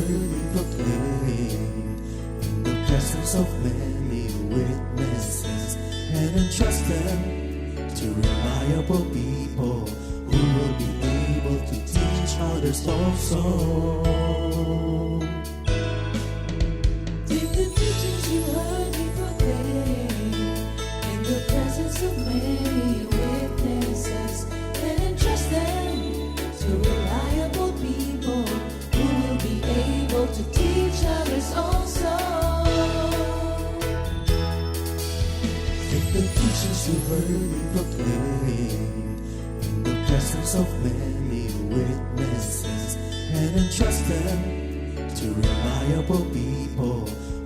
worthy proclaim in the presence of many witnesses, and entrust them to reliable people who will be able to teach others also. Take the teachings you heard me proclaim in the presence of many witnesses, and entrust them to reliable people who will be able to teach others also. Take the teachings you heard me proclaim in the presence of many witnesses, and entrust them to reliable people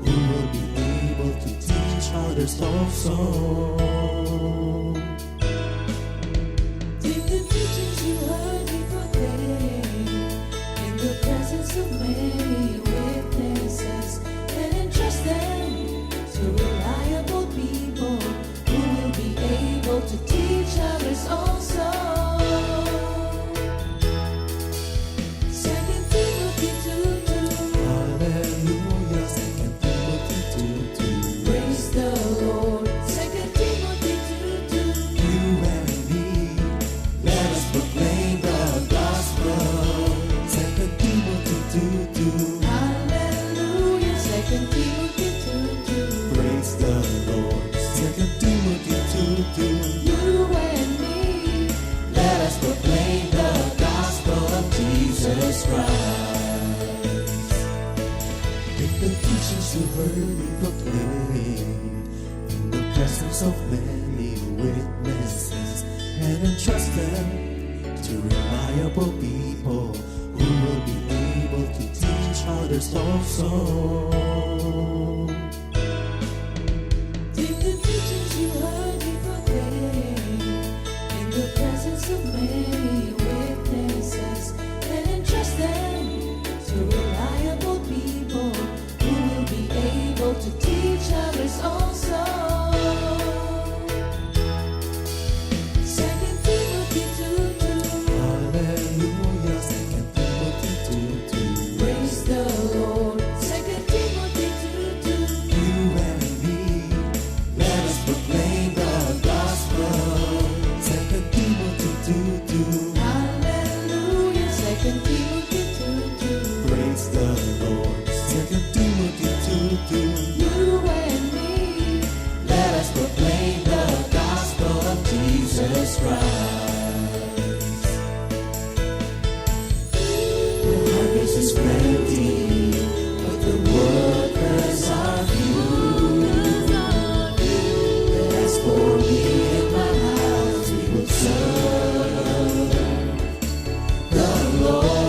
who will be able to teach others also. Take the teachings you heard me proclaim in the presence of many witnesses, and entrust them to reliable people who will be able to teach others also. 2 Timothy 2:2. Hallelujah, 2 Timothy 2:2. Praise the Lord. 2 Timothy 2:2. You and me, let us proclaim the gospel. 2 Timothy 2:2. Hallelujah. 2 Timothy 2:2. Praise the Lord. 2 Timothy 2:2. You and me, Let us proclaim the gospel of Jesus Christ. Take the teachings you heard me proclaim in the presence of many witnesses, and entrust them to reliable people who will be able to teach others also. take the teachings you heard me proclaim in the presence of many witnesses, and entrust them to reliable people who will be able to teach others also. 2 Timothy 2:2. Hallelujah, 2 Timothy 2:2. Praise the Lord. 2 Timothy 2:2. You and me, let us proclaim the gospel. 2 Timothy 2:2. Hallelujah. 2 Timothy 2:2. Praise the Lord. 2 Timothy 2:2. You and me, Let us proclaim the gospel of Jesus Christ. The harvest is plenty, but the workers are few. As for me and my house, we will serve the Lord.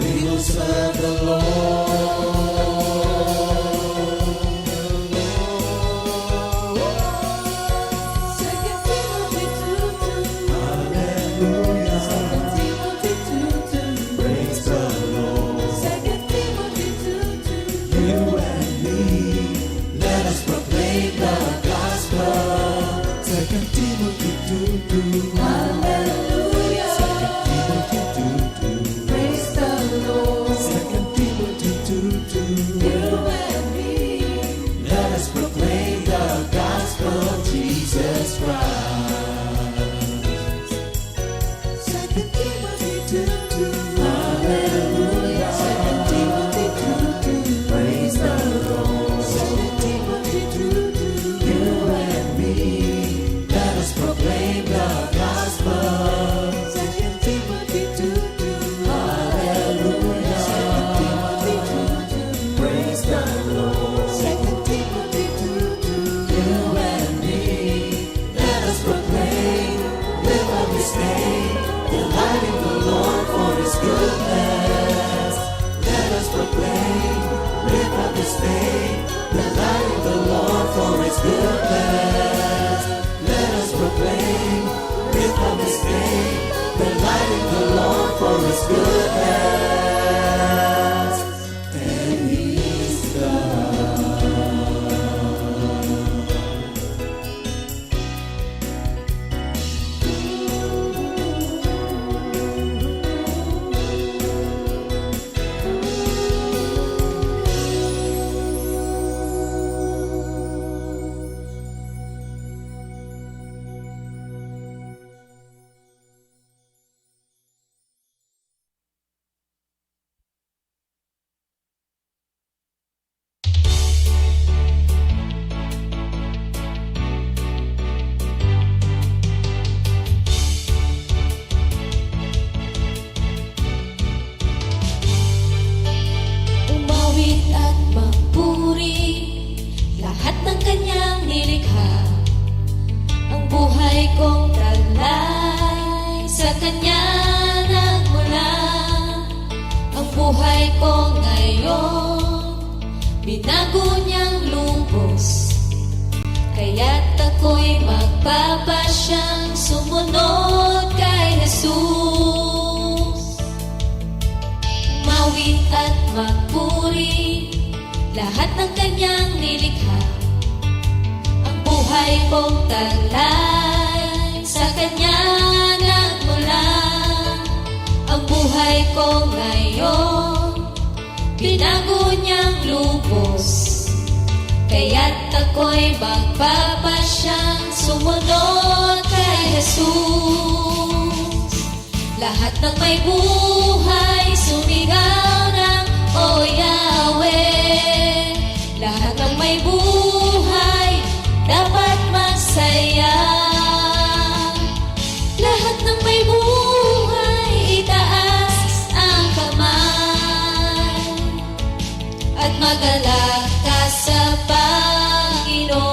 We will serve the Lord. 2 Timothy 2:2. Hallelujah. 2 Timothy 2:2. Praise the Lord. 2 Timothy 2:2. You and me, let us proclaim the gospel. 2 Timothy 2:2. Hallelujah. 2 Timothy 2:2. Praise the Lord. 2 Timothy 2:2. You and me, Let us proclaim the gospel of Jesus Christ. 2 Timothy 2:2. Hallelujah. 2 Timothy 2:2. Praise the Lord. 2 Timothy 2:2. You and me, let us proclaim the gospel. 2 Timothy 2:2. Hallelujah. 2 Timothy 2:2. Praise the Lord. 2 Timothy 2:2. You and me, let us proclaim, live up His name, delighting the Lord for His goodness. Let us proclaim, live up His name, delighting the Lord for His goodness. Let us proclaim, live up His name, delighting the Lord for His goodness. And He's God. Kanya nagmula ang buhay ko ngayon. Binago niyang lubos, kaya't ako'y magpapasyang sumunod kay Jesus. Mawit at magpuri lahat ng Kanyang nilikha. Ang buhay kong taglay sa Kanya nagmula. Ang buhay ko ngayon, binago niyang lubos, kaya't ako'y magpapasyang sumunod kay Jesus. Lahat ng may buhay, sumigaw ng O Yahweh. Lahat ng may buhay, dapat masaya. Lahat ng may buhay, itaas ang kamay at magalak ka sa Panginoon.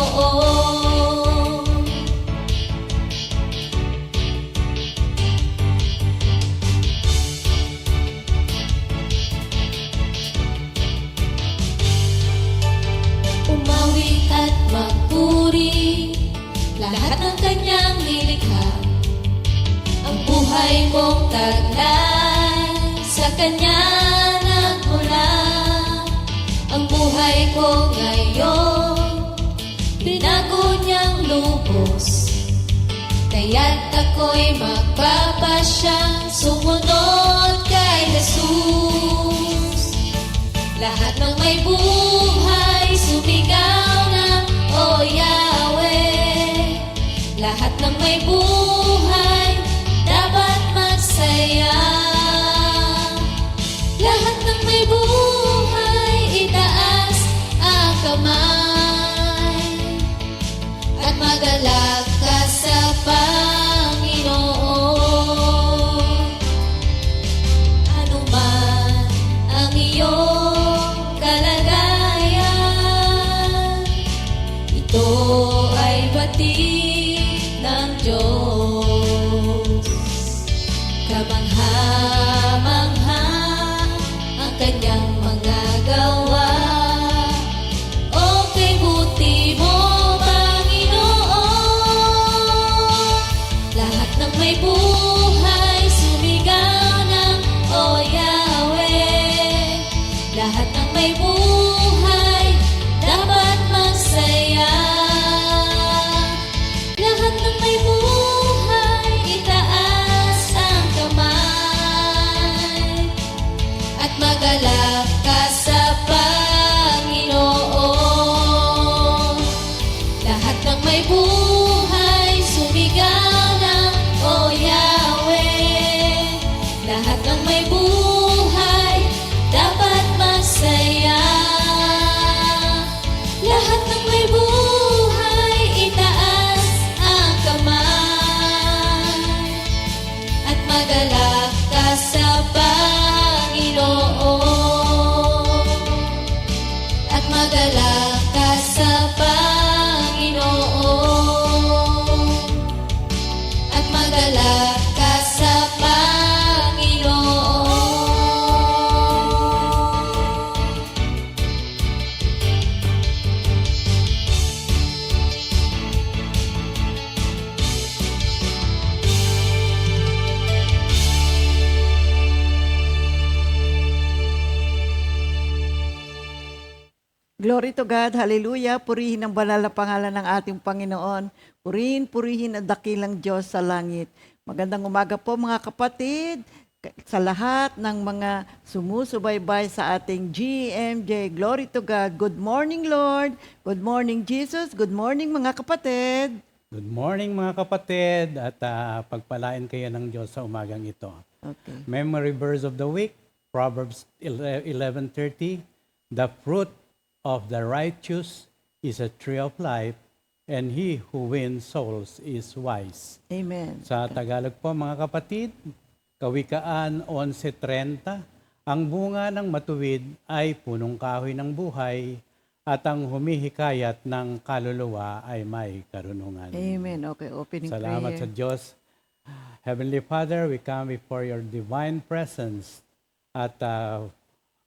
Umawit at magpuri lahat ng Kanyang nilikha. Ang buhay kong taglay sa Kanya nagmula. Ang buhay ko ngayon, binago niyang lubos, kaya't ako'y magpapasyang sumunod kay Jesus. Lahat ng may buhay, sumigaw ng O Yahweh. Lahat ng may buhay, dapat masaya. Lahat ng may buhay, itaas ang kamay at magalak ka sa Panginoon. Ano man ang iyong kalagayan, ito ay batid ng Diyos. Kamangha-mangha ang Kanyang mga gawa. Okay, buti mo, Panginoon. Lahat ng may buhay, sumigaw ng O Yahweh. Lahat ng may buhay, dapat masaya. Lahat ng may buhay, itaas ang kamay at magalak ka sa Panginoon. Lahat ng may buhay, sumigaw ng O Yahweh. Lahat ng may buhay, dapat masaya. Lahat ng may buhay, itaas ang kamay at magalak ka sa Panginoon. At magalak ka sa Panginoon. At magalak ka sa Panginoon. Glory to God, hallelujah. Purihin ang banal na pangalan ng ating Panginoon. Purihin ang dakilang Diyos sa langit. Magandang umaga po mga kapatid, sa lahat ng mga sumusubaybay sa ating GMJ. Glory to God. Good morning, Lord. Good morning, Jesus. Good morning, mga kapatid. Good morning mga kapatid at pagpalain kayo ng Diyos sa umagang ito. Okay. Memory verse of the week, Proverbs 11:30. The fruit of the righteous is a tree of life, and he who wins souls is wise. Amen. Sa Tagalog po mga kapatid, Kawikaan 11:30, ang bunga ng matuwid ay punong kahoy ng buhay, at ang humihikayat ng kaluluwa ay may karunungan. Amen. Okay, opening Salamat prayer. sa Diyos. Heavenly Father, we come before your divine presence at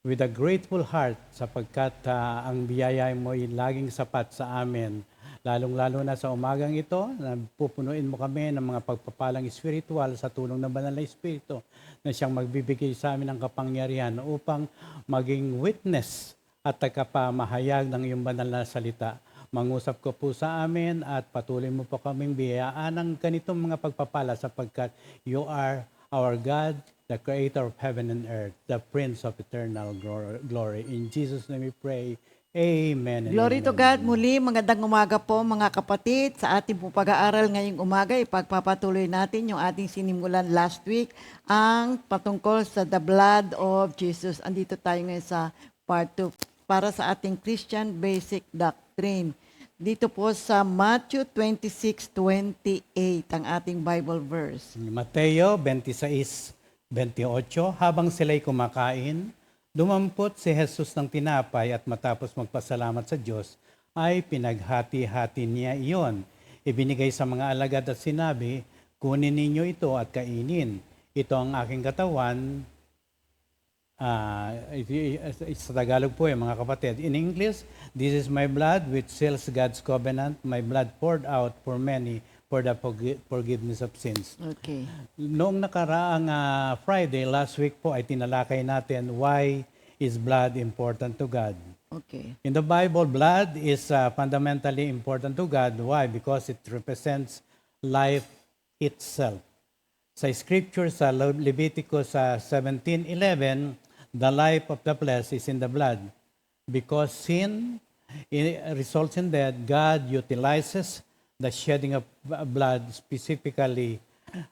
with a grateful heart sapagkat ang biyaya mo ay laging sapat sa amin. Lalong-lalo na sa umagang ito, na pupunuin mo kami ng mga pagpapalang espiritual sa tulong ng Banal na Espiritu na siyang magbibigay sa amin ng kapangyarihan upang maging witness at tagapamahayag ng iyong banal na salita. Mangusap ko po sa amin at patuloy mo po kaming biyayaan ng ganitong mga pagpapala sapagkat you are our God, the Creator of heaven and earth, the Prince of eternal glory. In Jesus' name we pray. Amen. And Glory to amen. God. Muli, magandang umaga po mga kapatid. Sa ating po pag-aaral ngayong umaga, ipagpapatuloy natin yung ating sinimulan last week, ang patungkol sa the blood of Jesus. Andito tayo ngayon sa part 2 para sa ating Christian Basic Doctrine. Dito po sa Matthew 26:28 ang ating Bible verse. Mateo 26:28, habang sila'y kumakain, dumampot si Jesus ng tinapay at matapos magpasalamat sa Diyos, ay pinaghati-hati niya iyon. Ibinigay sa mga alagad at sinabi, kunin ninyo ito at kainin. Ito ang aking katawan. Sa Tagalog po mga kapatid. In English, this is my blood which seals God's covenant, my blood poured out for many for the forgiveness of sins. Okay. Noong nakaraang Friday, last week po, ay tinalakay natin why is blood important to God. Okay. In the Bible, blood is fundamentally important to God. Why? Because it represents life itself. Sa scripture sa Leviticus 17:11, the life of the flesh is in the blood. Because sin results in death, God utilizes the shedding of blood specifically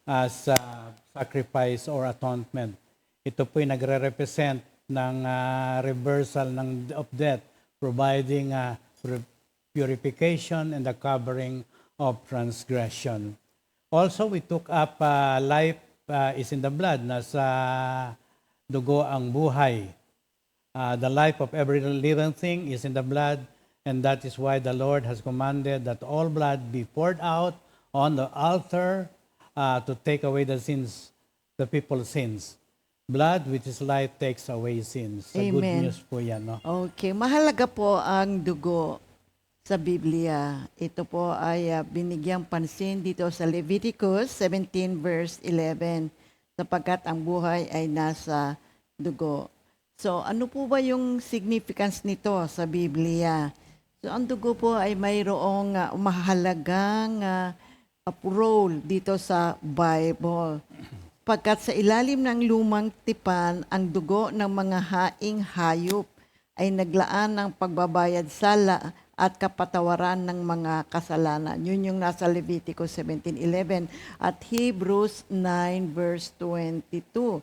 as sacrifice or atonement. Ito po'y nagre-represent ng reversal of death, providing purification and the covering of transgression. Also, we took up life is in the blood, nasa dugo ang buhay. The life of every living thing is in the blood, and that is why the Lord has commanded that all blood be poured out on the altar to take away the sins, the people's sins. Blood, which is life, takes away sins. Sa good Amen. news po yan, no? Okay, mahalaga po ang dugo sa Biblia. Ito po ay binigyang pansin dito sa Leviticus 17 verse 11 sapagkat ang buhay ay nasa dugo. So, ano po ba yung significance nito sa Biblia? So, ang dugo po ay mayroong mahalagang role dito sa Bible. Pagkat sa ilalim ng lumang tipan, ang dugo ng mga haing hayop ay naglaan ng pagbabayad sala at kapatawaran ng mga kasalanan. Yun yung nasa Leviticus 17:11 at Hebrews 9 verse 22.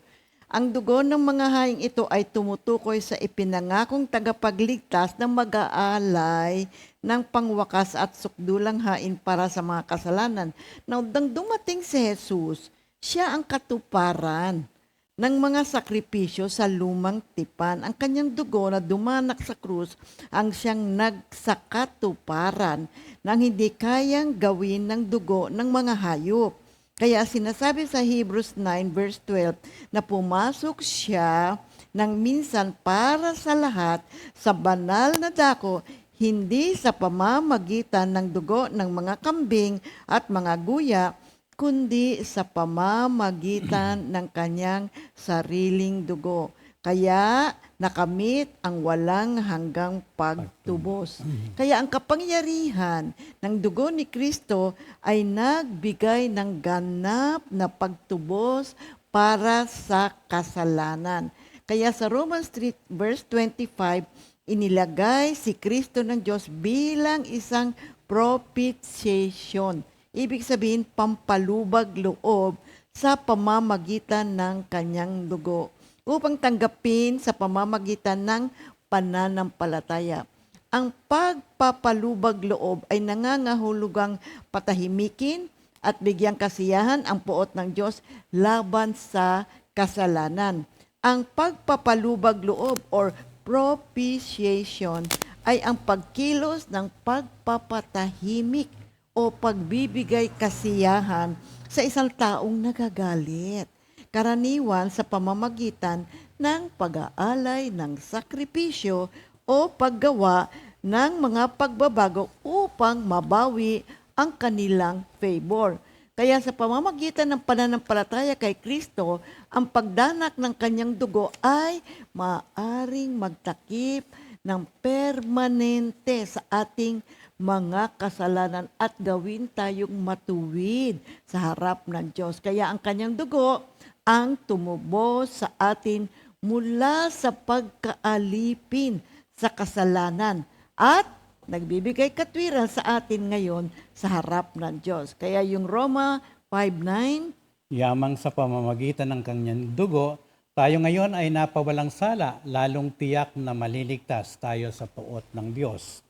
Ang dugo ng mga haing ito ay tumutukoy sa ipinangakong tagapagligtas na mag-aalay ng pangwakas at sukdulang hain para sa mga kasalanan. Now, nang dumating si Jesus, siya ang katuparan ng mga sakripisyo sa lumang tipan. Ang kanyang dugo na dumanak sa krus ang siyang nagsakatuparan ng hindi kayang gawin ng dugo ng mga hayop. Kaya sinasabi sa Hebrews 9 verse 12 na pumasok siya ng minsan para sa lahat sa banal na dako, hindi sa pamamagitan ng dugo ng mga kambing at mga guya, kundi sa pamamagitan ng kanyang sariling dugo. Kaya nakamit ang walang hanggang pagtubos. Kaya ang kapangyarihan ng dugo ni Kristo ay nagbigay ng ganap na pagtubos para sa kasalanan. Kaya sa Romans 3 verse 25, inilagay si Kristo ng Diyos bilang isang propitiation. Ibig sabihin, pampalubag loob sa pamamagitan ng kanyang dugo upang tanggapin sa pamamagitan ng pananampalataya. Ang pagpapalubag loob ay nangangahulugang patahimikin at bigyang kasiyahan ang puot ng Diyos laban sa kasalanan. Ang pagpapalubag loob or propitiation ay ang pagkilos ng pagpapatahimik o pagbibigay kasiyahan sa isang taong nagagalit. Karaniwan sa pamamagitan ng pag-aalay ng sakripisyo o paggawa ng mga pagbabago upang mabawi ang kanilang favor. Kaya sa pamamagitan ng pananampalataya kay Kristo, ang pagdanak ng kanyang dugo ay maaring magtakip ng permanente sa ating mga kasalanan at gawin tayong matuwid sa harap ng Diyos. Kaya ang kanyang dugo ang tumubos sa atin mula sa pagkaalipin sa kasalanan at nagbibigay katwiran sa atin ngayon sa harap ng Diyos. Kaya yung Roma 5:9, Yamang sa pamamagitan ng kanyang dugo, tayo ngayon ay napawalang sala, lalong tiyak na maliligtas tayo sa puot ng Diyos.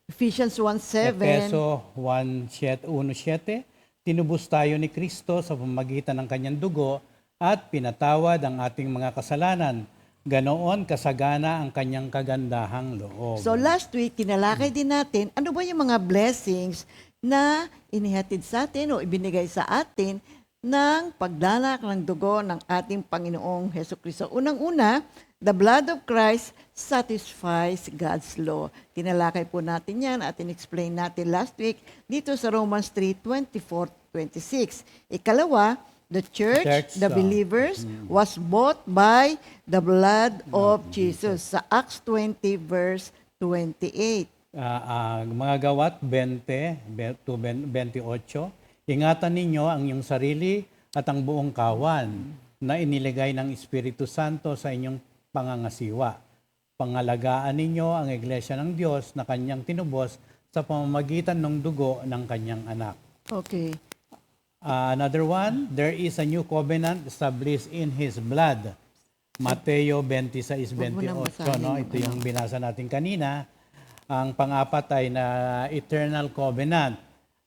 Ephesians 1:7, Efeso 1:7, tinubos tayo ni Kristo sa pamamagitan ng kanyang dugo at pinatawad ang ating mga kasalanan. Ganoon kasagana ang kanyang kagandahang loob. So last week, tinalakay din natin ano ba yung mga blessings na inihatid sa atin o ibinigay sa atin ng pagdanak ng dugo ng ating Panginoong Hesukristo. Unang-una, the blood of Christ satisfies God's law. Tinalakay po natin yan at in-explain natin last week dito sa Romans 3:24-26. Ikalawa, the church, the believers, was bought by the blood of Jesus. Sa Acts 20 verse 28. Mga gawat 20-28, ingatan ninyo ang inyong sarili at ang buong kawan na iniligay ng Espiritu Santo sa inyong pangangasiwa. Pangalagaan ninyo ang Iglesia ng Diyos na kanyang tinubos sa pamamagitan ng dugo ng kanyang anak. Okay. Another one, there is a new covenant established in His blood. Mateo 26:28, no? Ito yung binasa natin kanina. Ang pang-apat ay na eternal covenant.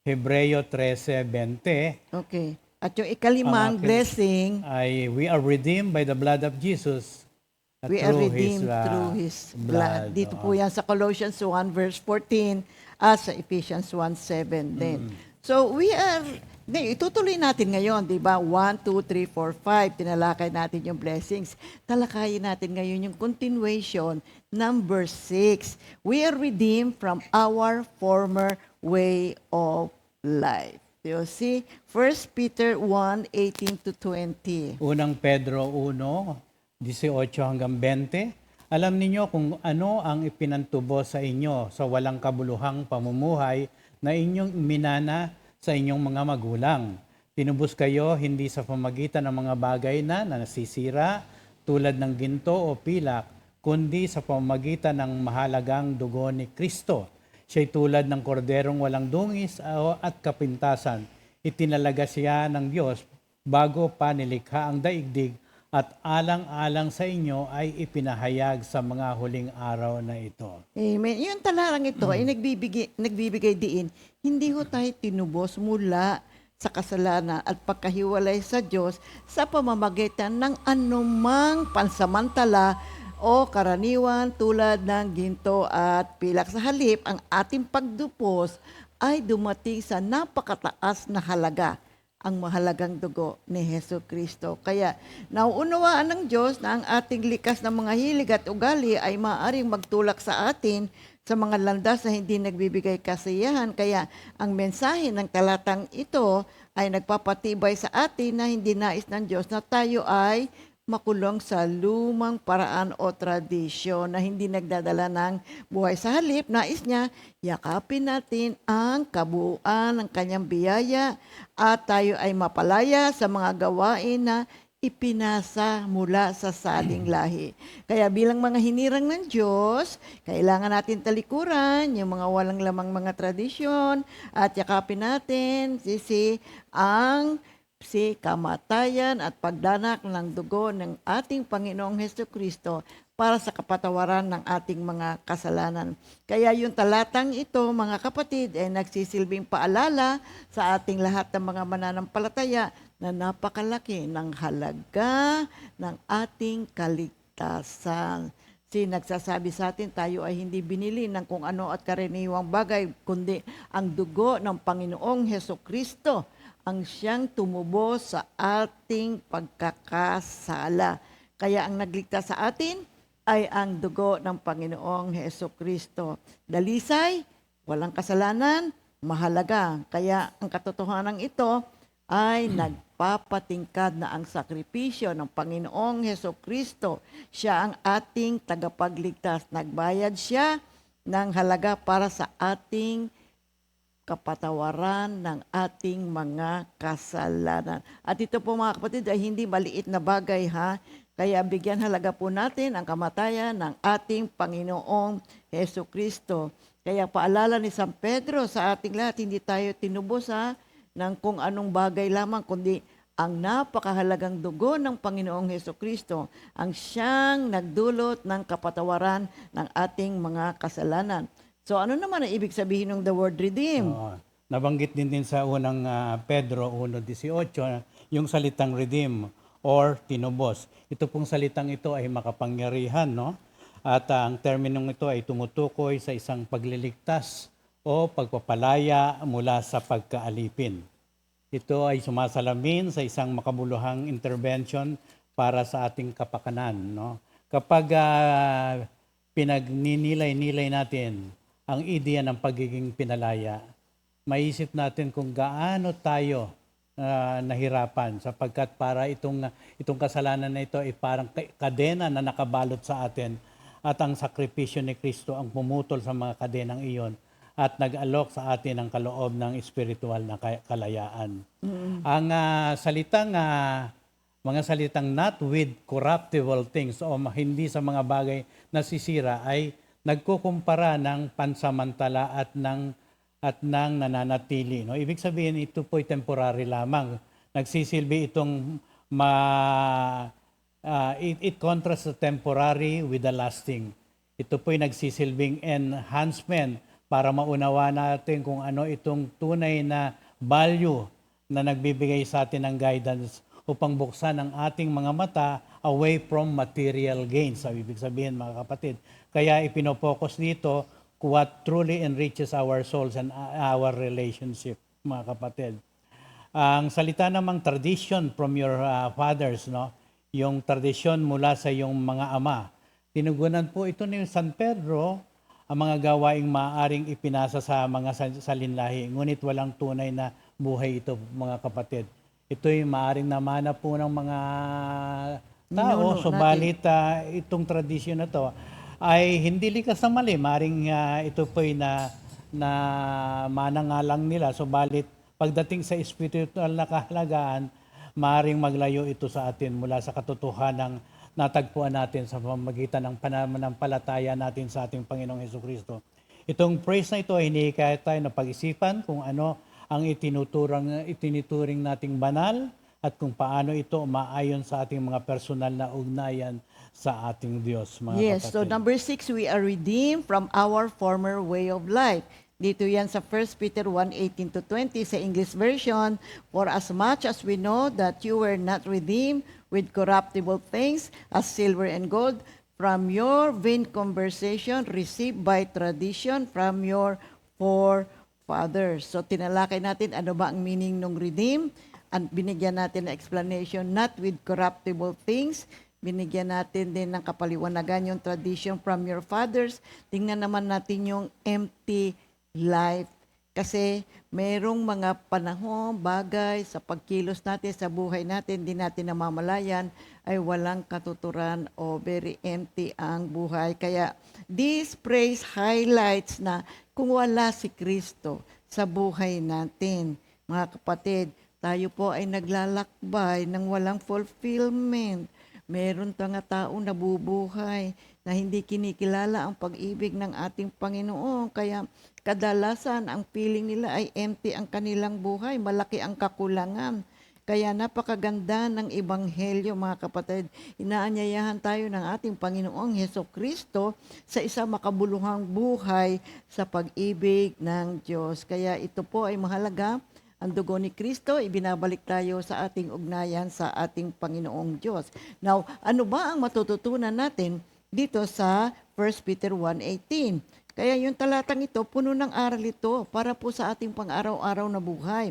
Hebreo 13:20. Okay. At yung ikalimang blessing, Ay we are redeemed by the blood of Jesus. we are redeemed through His blood. Dito po yan sa Colossians 1 verse 14 at sa Ephesians 1:7 din. So we are, itutuloy natin ngayon, di ba? 1, 2, 3, 4, 5. Tinalakay natin yung blessings. Talakayin natin ngayon yung continuation, number 6. We are redeemed from our former way of life. You see? 1 Peter 1:18-20. Unang Pedro 1:18-20. Alam ninyo kung ano ang ipinantubo sa inyo sa walang kabuluhang pamumuhay na inyong minana sa inyong mga magulang. Tinubos kayo hindi sa pamagitan ng mga bagay na nasisira tulad ng ginto o pilak, kundi sa pamamagitan ng mahalagang dugo ni Kristo. Siya'y tulad ng korderong walang dungis at kapintasan. Itinalaga siya ng Diyos bago pa nilikha ang daigdig at alang-alang sa inyo ay ipinahayag sa mga huling araw na ito. Amen. Yung talarang ito ay nagbibigay diin, hindi ho tayo tinubos mula sa kasalanan at pagkahiwalay sa Diyos sa pamamagitan ng anumang pansamantala o karaniwan tulad ng ginto at pilak. Sa halip, ang ating pagdupos ay dumating sa napakataas na halaga, ang mahalagang dugo ni Hesus Kristo. Kaya nauunawaan ng Diyos na ang ating likas na mga hilig at ugali ay maaaring magtulak sa atin sa mga landas na hindi nagbibigay kasiyahan. Kaya ang mensahe ng talatang ito ay nagpapatibay sa atin na hindi nais ng Diyos na tayo ay makulong sa lumang paraan o tradisyon na hindi nagdadala ng buhay. Sa halip, nais niya, yakapin natin ang kabuuan ng kanyang biyaya at tayo ay mapalaya sa mga gawain na ipinasa mula sa saling lahi. Kaya bilang mga hinirang ng Diyos, kailangan natin talikuran yung mga walang lamang mga tradisyon at yakapin natin ang kamatayan at pagdanak ng dugo ng ating Panginoong Hesukristo para sa kapatawaran ng ating mga kasalanan. Kaya yung talatang ito, mga kapatid, ay nagsisilbing paalala sa ating lahat ng mga mananampalataya na napakalaki ng halaga ng ating kaligtasan. Nagsasabi sa atin, tayo ay hindi binili ng kung ano at karaniwang bagay, kundi ang dugo ng Panginoong Hesukristo ang siyang tumubos sa ating pagkakasala. Kaya ang nagligtas sa atin ay ang dugo ng Panginoong Hesukristo. Dalisay, walang kasalanan, mahalaga. Kaya ang katotohanan ito ay nagpapatingkad na ang sakripisyo ng Panginoong Hesukristo. Siya ang ating tagapagligtas. Nagbayad siya ng halaga para sa ating kapatawaran ng ating mga kasalanan. At ito po mga kapatid ay hindi maliit na bagay ha. Kaya bigyan halaga po natin ang kamatayan ng ating Panginoong Hesukristo. Kaya paalala ni San Pedro sa ating lahat, hindi tayo tinubos ha ng kung anong bagay lamang, kundi ang napakahalagang dugo ng Panginoong Hesukristo ang siyang nagdulot ng kapatawaran ng ating mga kasalanan. So ano naman ang ibig sabihin ng the word redeem? Oo. Nabanggit din sa unang Pedro 1:18, yung salitang redeem or tinubos. Ito pong salitang ito ay makapangyarihan, no? At ang terminong ito ay tumutukoy sa isang pagliligtas o pagpapalaya mula sa pagkaalipin. Ito ay sumasalamin sa isang makabuluhang intervention para sa ating kapakanan, no? Kapag pinagninilay-nilay natin ang ideya ng pagiging pinalaya, maisip natin kung gaano tayo nahirapan sapagkat para itong kasalanan na ito ay parang kadena na nakabalot sa atin at ang sakripisyo ni Kristo ang pumutol sa mga kadenang iyon at nag-alok sa atin ang kaloob ng espiritual na kalayaan. Ang mga salitang not with corruptible things o hindi sa mga bagay na sisira ay nagkukumpara ng pansamantala at ng nananatili. No? Ibig sabihin, ito po'y temporary lamang. Nagsisilbi itong it contrasts the temporary with the lasting. Ito po'y nagsisilbing enhancement para maunawa natin kung ano itong tunay na value na nagbibigay sa atin ng guidance upang buksan ang ating mga mata away from material gains. Ibig sabihin mga kapatid. Kaya ipinopokus dito what truly enriches our souls and our relationship, mga kapatid. Ang salita namang tradition from your fathers, no? Yung tradisyon mula sa iyong mga ama. Tinugunan po ito ni San Pedro ang mga gawaing maaaring ipinasa sa mga salinlahi. Ngunit walang tunay na buhay ito, mga kapatid. Ito'y maaaring namana po ng mga tao, subalit itong tradisyon na to ay hindi likas na mali. Maring ito po'y na manangalang nila. Subalit pagdating sa spiritual na kahalagaan, maring maglayo ito sa atin mula sa katotohanang natagpuan natin sa pamamagitan ng pananampalataya natin sa ating Panginoong Hesukristo. Itong praise na ito ay hinihikayat tayo na pag-isipan kung ano ang itinuturing nating banal at kung paano ito umaayon sa ating mga personal na ugnayan sa ating Diyos, mga Yes, kapatid. so number 6, we are redeemed from our former way of life. Dito yan sa 1 Peter 1:18-20 sa English version, for as much as we know that you were not redeemed with corruptible things as silver and gold from your vain conversation received by tradition from your forefathers. So tinalakay natin ano ba ang meaning ng redeem, at binigyan natin na explanation, not with corruptible things. Binigyan natin din ng kapaliwanagan yung tradition from your fathers. Tingnan naman natin yung empty life. Kasi merong mga panahon, bagay sa pagkilos natin, sa buhay natin, di natin namamalayan, ay walang katuturan o very empty ang buhay. Kaya this praise highlights na kung wala si Kristo sa buhay natin, mga kapatid, tayo po ay naglalakbay ng walang fulfillment. Meron mga taong nabubuhay na hindi kinikilala ang pag-ibig ng ating Panginoon. Kaya kadalasan ang feeling nila ay empty ang kanilang buhay. Malaki ang kakulangan. Kaya napakaganda ng Ebanghelyo, mga kapatid. Inaanyayahan tayo ng ating Panginoong Hesukristo sa isang makabuluhang buhay sa pag-ibig ng Diyos. Kaya ito po ay mahalaga. Ang dugo ni Kristo, ibinabalik tayo sa ating ugnayan sa ating Panginoong Diyos. Now, ano ba ang matututunan natin dito sa 1 Peter 1:18? Kaya yung talatang ito, puno ng aral ito para po sa ating pang-araw-araw na buhay.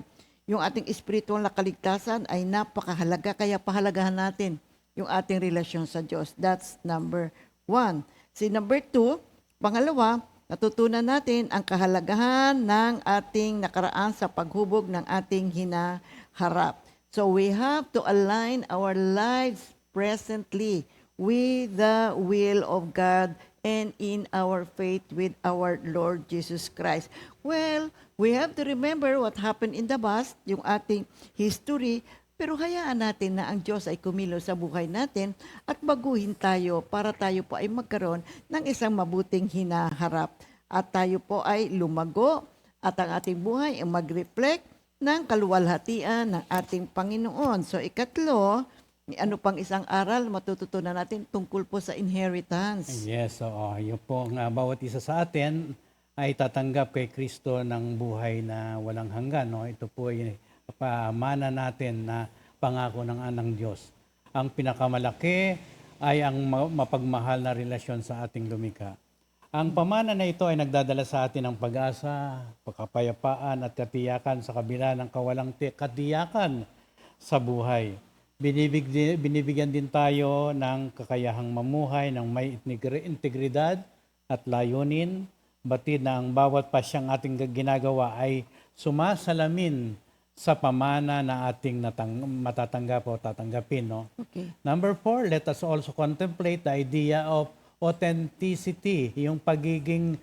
yung ating spiritual na kaligtasan ay napakahalaga. Kaya pahalagahan natin yung ating relasyon sa Diyos. That's number 1. Number 2, pangalawa, natutunan natin ang kahalagahan ng ating nakaraan sa paghubog ng ating hinaharap. So we have to align our lives presently with the will of God and in our faith with our Lord Jesus Christ. Well, we have to remember what happened in the past, yung ating history, pero hayaan natin na ang Diyos ay kumilos sa buhay natin at baguhin tayo para tayo po ay magkaroon ng isang mabuting hinaharap. At tayo po ay lumago at ang ating buhay ay mag-reflect ng kaluwalhatian ng ating Panginoon. So ikatlo, ano pang isang aral matututunan natin tungkol po sa inheritance? Yes, oo. Yun po ang bawat isa sa atin ay tatanggap kay Kristo ng buhay na walang hanggan. No? Ito po ay pamana natin na pangako ng anang Diyos. Ang pinakamalaki ay ang mapagmahal na relasyon sa ating lumikha. Ang pamana na ito ay nagdadala sa atin ng pag-asa, pagkapayapaan at katiyakan sa kabila ng kawalang katiyakan sa buhay. Binibigyan din tayo ng kakayahang mamuhay ng may integridad at layunin, batid na ang bawat pasyang ating ginagawa ay sumasalamin sa pamana na ating matatanggap o tatanggapin. No? Okay. Number 4, let us also contemplate the idea of authenticity, yung pagiging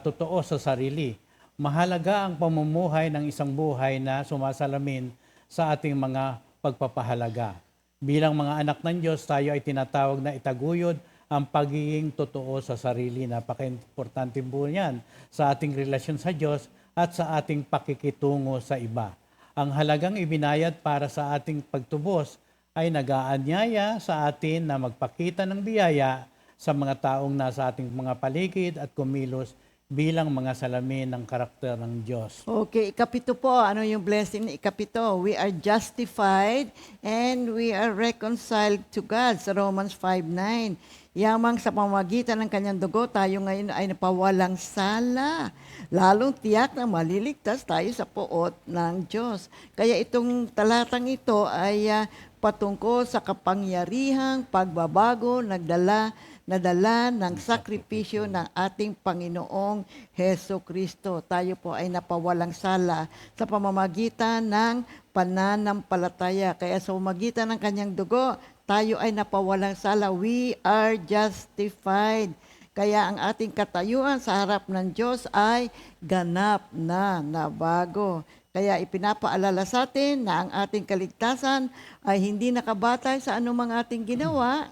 totoo sa sarili. Mahalaga ang pamumuhay ng isang buhay na sumasalamin sa ating mga pagpapahalaga. Bilang mga anak ng Diyos, tayo ay tinatawag na itaguyod ang pagiging totoo sa sarili. Napaka-importante po yan sa ating relasyon sa Diyos at sa ating pakikitungo sa iba. Ang halagang ibinayad para sa ating pagtubos ay nag-aanyaya sa atin na magpakita ng biyaya sa mga taong nasa ating mga paligid at kumilos bilang mga salamin ng karakter ng Diyos. Okay, ikapito po, ano yung blessing na ikapito? We are justified and we are reconciled to God sa Romans 5:9. Yamang sa pamamagitan ng kanyang dugo, tayo ngayon ay napawalang sala. Lalong tiyak na maliligtas tayo sa poot ng Diyos. Kaya itong talatang ito ay patungkol sa kapangyarihang pagbabago nadala ng sakripisyo ng ating Panginoong Heso Kristo. Tayo po ay napawalang sala sa pamamagitan ng pananampalataya. Kaya sa pamamagitan ng kanyang dugo, tayo ay napawalang sala. We are justified. Kaya ang ating katayuan sa harap ng Diyos ay ganap na nabago. Kaya ipinapaalala sa atin na ang ating kaligtasan ay hindi nakabatay sa anumang ating ginawa,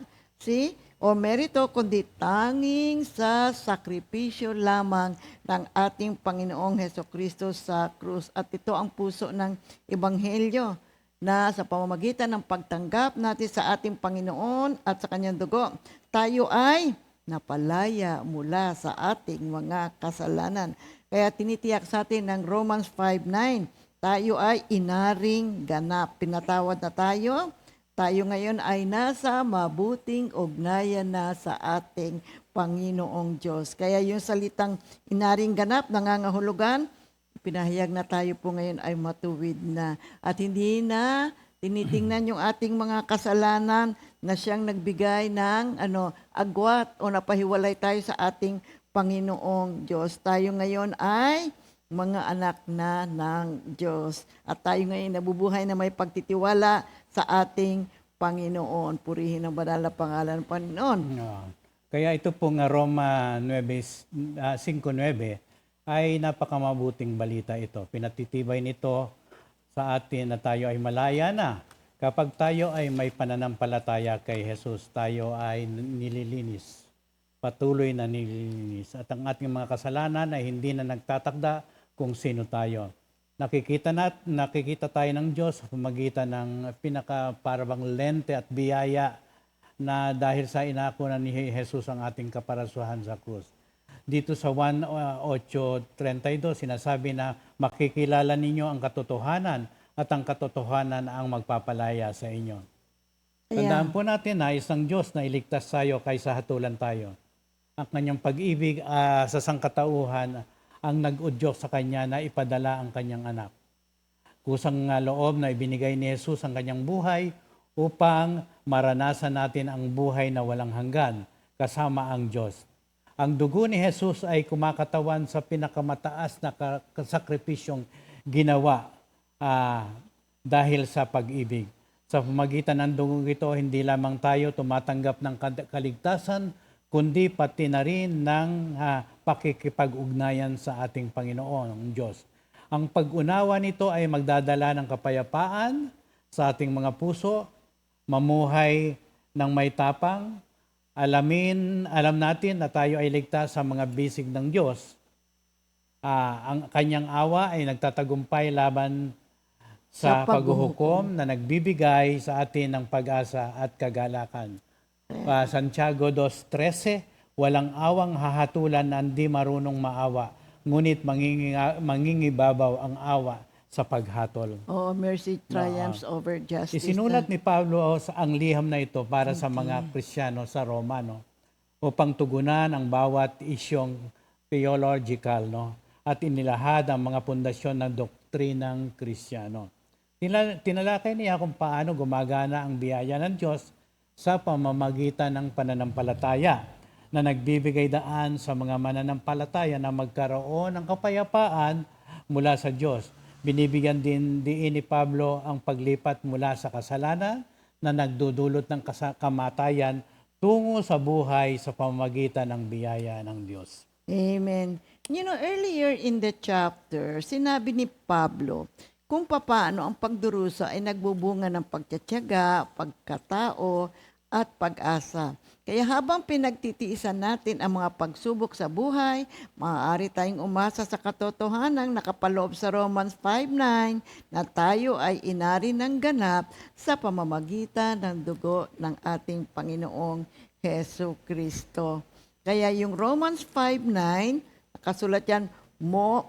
o merito, kundi tanging sa sakripisyo lamang ng ating Panginoong Hesukristo sa krus. At ito ang puso ng Ebanghelyo, na sa pamamagitan ng pagtanggap natin sa ating Panginoon at sa kanyang dugo, tayo ay napalaya mula sa ating mga kasalanan. Kaya tinitiyak sa atin ng Romans 5:9, tayo ay inaring ganap. Pinatawad na tayo. Tayo ngayon ay nasa mabuting ugnayan na sa ating Panginoong Diyos. Kaya yung salitang inaring ganap, nangangahulugan, pinahayag na tayo po ngayon ay matuwid na. At hindi na tinitingnan yung ating mga kasalanan na siyang nagbigay ng agwat o napahiwalay tayo sa ating Panginoong Diyos. Tayo ngayon ay mga anak na ng Diyos. At tayo ngayon nabubuhay na may pagtitiwala sa ating Panginoon. Purihin ang banal na pangalan ng Panginoon. Kaya ito pong Roma 5:9 ay napakamabuting balita ito. Pinatitibay nito sa atin na tayo ay malaya na. Kapag tayo ay may pananampalataya kay Jesus, tayo ay nililinis. Patuloy na nililinis. At ang ating mga kasalanan ay hindi na nagtatakda kung sino tayo. Nakikita tayo ng Diyos sa pamagitan ng pinakaparabang lente at biyaya na dahil sa inakunan ni Jesus ang ating kaparasuhan sa krus. Dito sa 1:8-32, sinasabi na makikilala ninyo ang katotohanan at ang katotohanan ang magpapalaya sa inyo. Tandaan po natin na isang Diyos na iligtas tayo kaysa hatulan tayo. Ang kanyang pag-ibig sa sangkatauhan ang nag-udyok sa kanya na ipadala ang kanyang anak. kusang loob na ibinigay ni Jesus ang kanyang buhay upang maranasan natin ang buhay na walang hanggan kasama ang Diyos. Ang dugo ni Jesus ay kumakatawan sa pinakamataas na sakripisyong ginawa dahil sa pag-ibig. Sa pamagitan ng dugo ito, hindi lamang tayo tumatanggap ng kaligtasan, kundi pati na rin ng pakikipag-ugnayan sa ating Panginoon, ang Diyos. Ang pag-unawa nito ay magdadala ng kapayapaan sa ating mga puso, mamuhay ng may tapang, alam natin na tayo ay ligtas sa mga bisig ng Diyos. Ang kanyang awa ay nagtatagumpay laban sa paghuhukom na nagbibigay sa atin ng pag-asa at kagalakan. Santiago 2:13, walang awang hahatulan na hindi marunong maawa, ngunit mangingibabaw ang awa sa paghatol. Oh, mercy triumphs over justice. Isinulat ni Pablo ang liham na ito para sa mga Kristiyano sa Roma, no? Upang tugunan ang bawat isyong theological, no? At inilahad ang mga pundasyon ng doktrinang Kristiyano. Tinalakay niya kung paano gumagana ang biyaya ng Diyos sa pamamagitan ng pananampalataya na nagbibigay daan sa mga mananampalataya na magkaroon ng kapayapaan mula sa Diyos. Binibigyan din ni Pablo ang paglipat mula sa kasalanan na nagdudulot ng kamatayan tungo sa buhay sa pamamagitan ng biyaya ng Diyos. Amen. You know, earlier in the chapter, sinabi ni Pablo kung paano ang pagdurusa ay nagbubunga ng pagtitiyaga, pagkatao, at pag-asa. Kaya habang pinagtitiisan natin ang mga pagsubok sa buhay, maaari tayong umasa sa katotohanang nakapaloob sa Romans 5:9 na tayo ay inari ng ganap sa pamamagitan ng dugo ng ating Panginoong Hesu Kristo. Kaya yung Romans 5:9, nakasulat yan,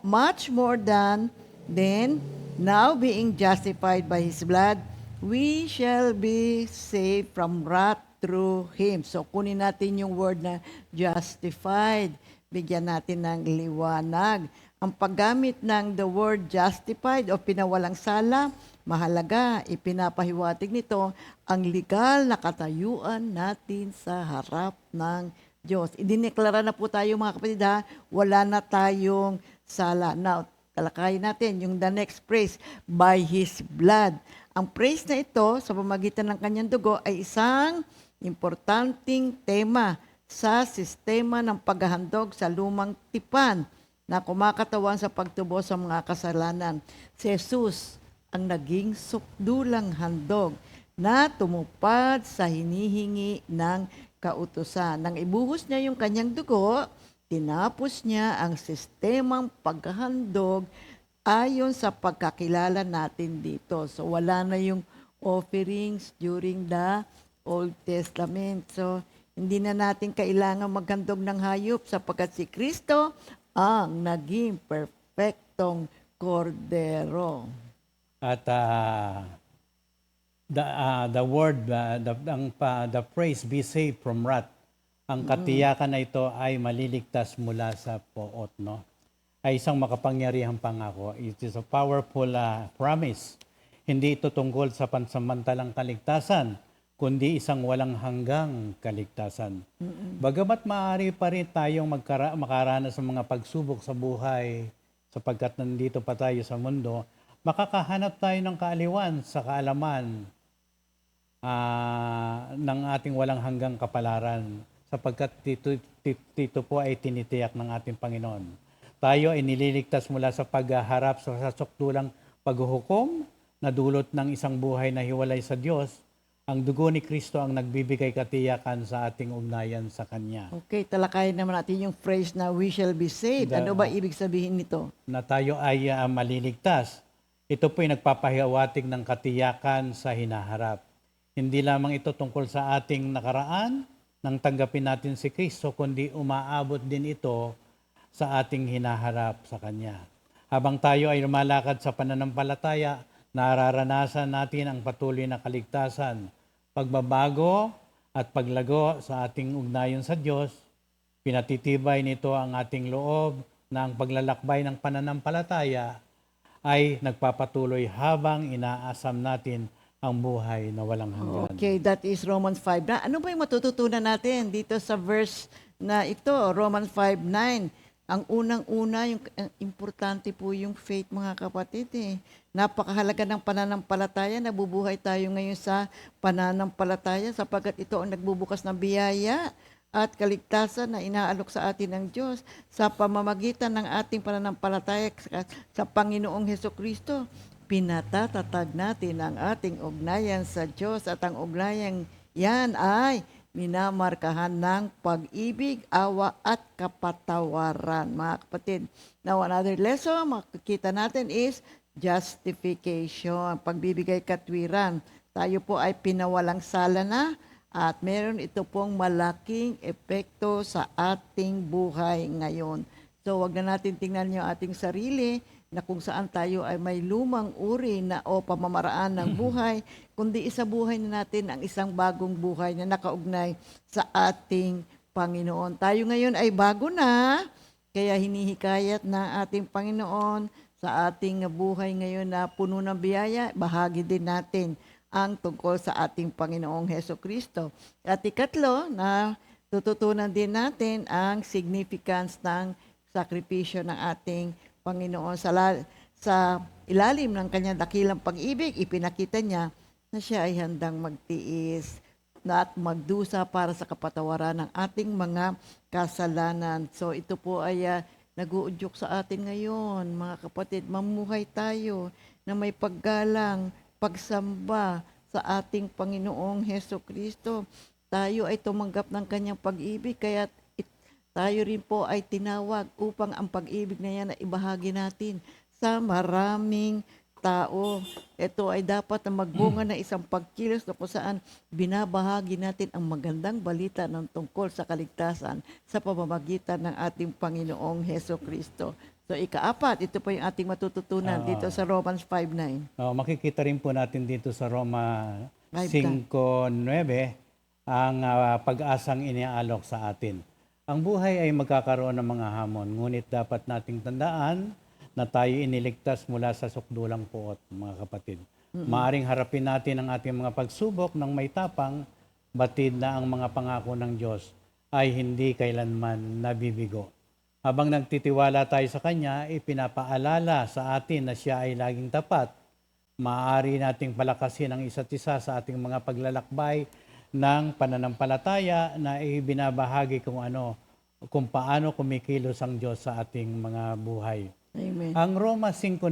much more than then, now being justified by His blood, we shall be saved from wrath through Him. So, kunin natin yung word na justified. Bigyan natin ng liwanag. Ang paggamit ng the word justified o pinawalang sala, mahalaga, ipinapahiwatig nito ang legal na katayuan natin sa harap ng Diyos. Idineklara na po tayo mga kapatid ha, wala na tayong sala. Now, talakayin natin yung the next phrase, by His blood. Ang praise na ito sa pamamagitan ng kanyang dugo ay isang importanteng tema sa sistema ng paghahandog sa lumang tipan na kumakatawan sa pagtubo sa mga kasalanan. Si Jesus ang naging sukdulang handog na tumupad sa hinihingi ng kautusan. Nang ibuhos niya yung kanyang dugo, tinapos niya ang sistemang paghahandog ayon sa pagkakilala natin dito. So wala na yung offerings during the Old Testament. So hindi na natin kailangan maghandog ng hayop sapagkat si Kristo ang naging perfectong kordero. At the phrase be saved from wrath, ang katiyakan na ito ay maliligtas mula sa poot, no? Ay isang makapangyarihang pangako. It is a powerful promise. Hindi ito tungkol sa pansamantalang kaligtasan, kundi isang walang hanggang kaligtasan. Bagamat maaari pa rin tayong makaranas ng mga pagsubok sa buhay, sapagkat nandito pa tayo sa mundo, makakahanap tayo ng kaaliwan sa kaalaman ng ating walang hanggang kapalaran, sapagkat dito po ay tinitiyak ng ating Panginoon. Tayo ay nililigtas mula sa pagharap sa sukdulang paghuhukom na dulot ng isang buhay na hiwalay sa Diyos. Ang dugo ni Kristo ang nagbibigay katiyakan sa ating ugnayan sa Kanya. Okay, talakayin naman natin yung phrase na we shall be saved. Ano ba ibig sabihin nito? Na tayo ay maliligtas. Ito po ay nagpapahiwatig ng katiyakan sa hinaharap. Hindi lamang ito tungkol sa ating nakaraan nang tanggapin natin si Kristo, kundi umaabot din ito sa ating hinaharap sa Kanya. Habang tayo ay lumalakad sa pananampalataya, nararanasan natin ang patuloy na kaligtasan, pagbabago at paglago sa ating ugnayan sa Diyos. Pinatitibay nito ang ating loob na ang paglalakbay ng pananampalataya ay nagpapatuloy habang inaasam natin ang buhay na walang hanggan. Okay, that is Romans 5. Na, ano ba yung matututunan natin dito sa verse na ito, Romans 5:9? Ang unang-una, yung importante po yung faith, mga kapatid. Napakahalaga ng pananampalataya. Nabubuhay tayo ngayon sa pananampalataya sapagkat ito ang nagbubukas ng biyaya at kaligtasan na inaalok sa atin ng Diyos sa pamamagitan ng ating pananampalataya sa Panginoong Hesukristo. Pinatatatag natin ang ating ugnayan sa Diyos at ang ugnayan yan ay minamarkahan ng pag-ibig, awa at kapatawaran. Mga kapatid, now another lesson makikita natin is justification, pagbibigay katwiran. Tayo po ay pinawalang sala na at meron ito pong malaking epekto sa ating buhay ngayon. So wag na natin tingnan yung ating sarili na kung saan tayo ay may lumang uri na o pamamaraan ng buhay, kundi isa buhay na natin ang isang bagong buhay na nakaugnay sa ating Panginoon. Tayo ngayon ay bago na, kaya hinihikayat ng ating Panginoon sa ating buhay ngayon na puno ng biyaya, bahagi din natin ang tungkol sa ating Panginoong Hesukristo. At ikatlo, na tututunan din natin ang significance ng sakripisyo ng ating Panginoon sa ilalim ng kanyang dakilang pag-ibig, ipinakita niya na siya ay handang magtiis at magdusa para sa kapatawaran ng ating mga kasalanan. So ito po ay nag-uudyok sa atin ngayon, mga kapatid, mamuhay tayo na may paggalang, pagsamba sa ating Panginoong Hesukristo. Tayo ay tumanggap ng kanyang pag-ibig, kaya tayo rin po ay tinawag upang ang pag-ibig na yan ay ibahagi natin sa maraming tao. Ito ay dapat na magbunga ng isang pagkilos na kung saan binabahagi natin ang magandang balita ng tungkol sa kaligtasan sa pamamagitan ng ating Panginoong Hesukristo. So ikaapat, ito po yung ating matututunan dito sa Romans 5:9. Makikita rin po natin dito sa Roma 5:9. 5:9 ang pag-asang iniaalok sa atin. Ang buhay ay magkakaroon ng mga hamon, ngunit dapat nating tandaan na tayo iniligtas mula sa sukdulang puot, mga kapatid. Maaring harapin natin ang ating mga pagsubok ng may tapang, batid na ang mga pangako ng Diyos ay hindi kailanman nabibigo. Habang nagtitiwala tayo sa Kanya, ipinapaalala sa atin na Siya ay laging tapat. Maaari nating palakasin ang isa't isa sa ating mga paglalakbay ng pananampalataya na ibinabahagi kung paano kumikilos ang Diyos sa ating mga buhay. Amen. Ang Roma 5:9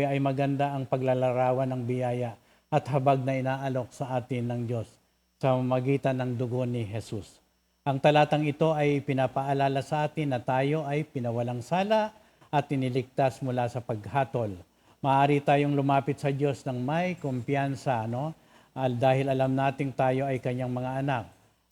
ay maganda ang paglalarawan ng biyaya at habag na inaalok sa atin ng Diyos sa magitan ng dugo ni Jesus. Ang talatang ito ay pinapaalala sa atin na tayo ay pinawalang sala at iniligtas mula sa paghatol. Maaari tayong lumapit sa Diyos ng may kumpiyansa, dahil alam nating tayo ay kanyang mga anak.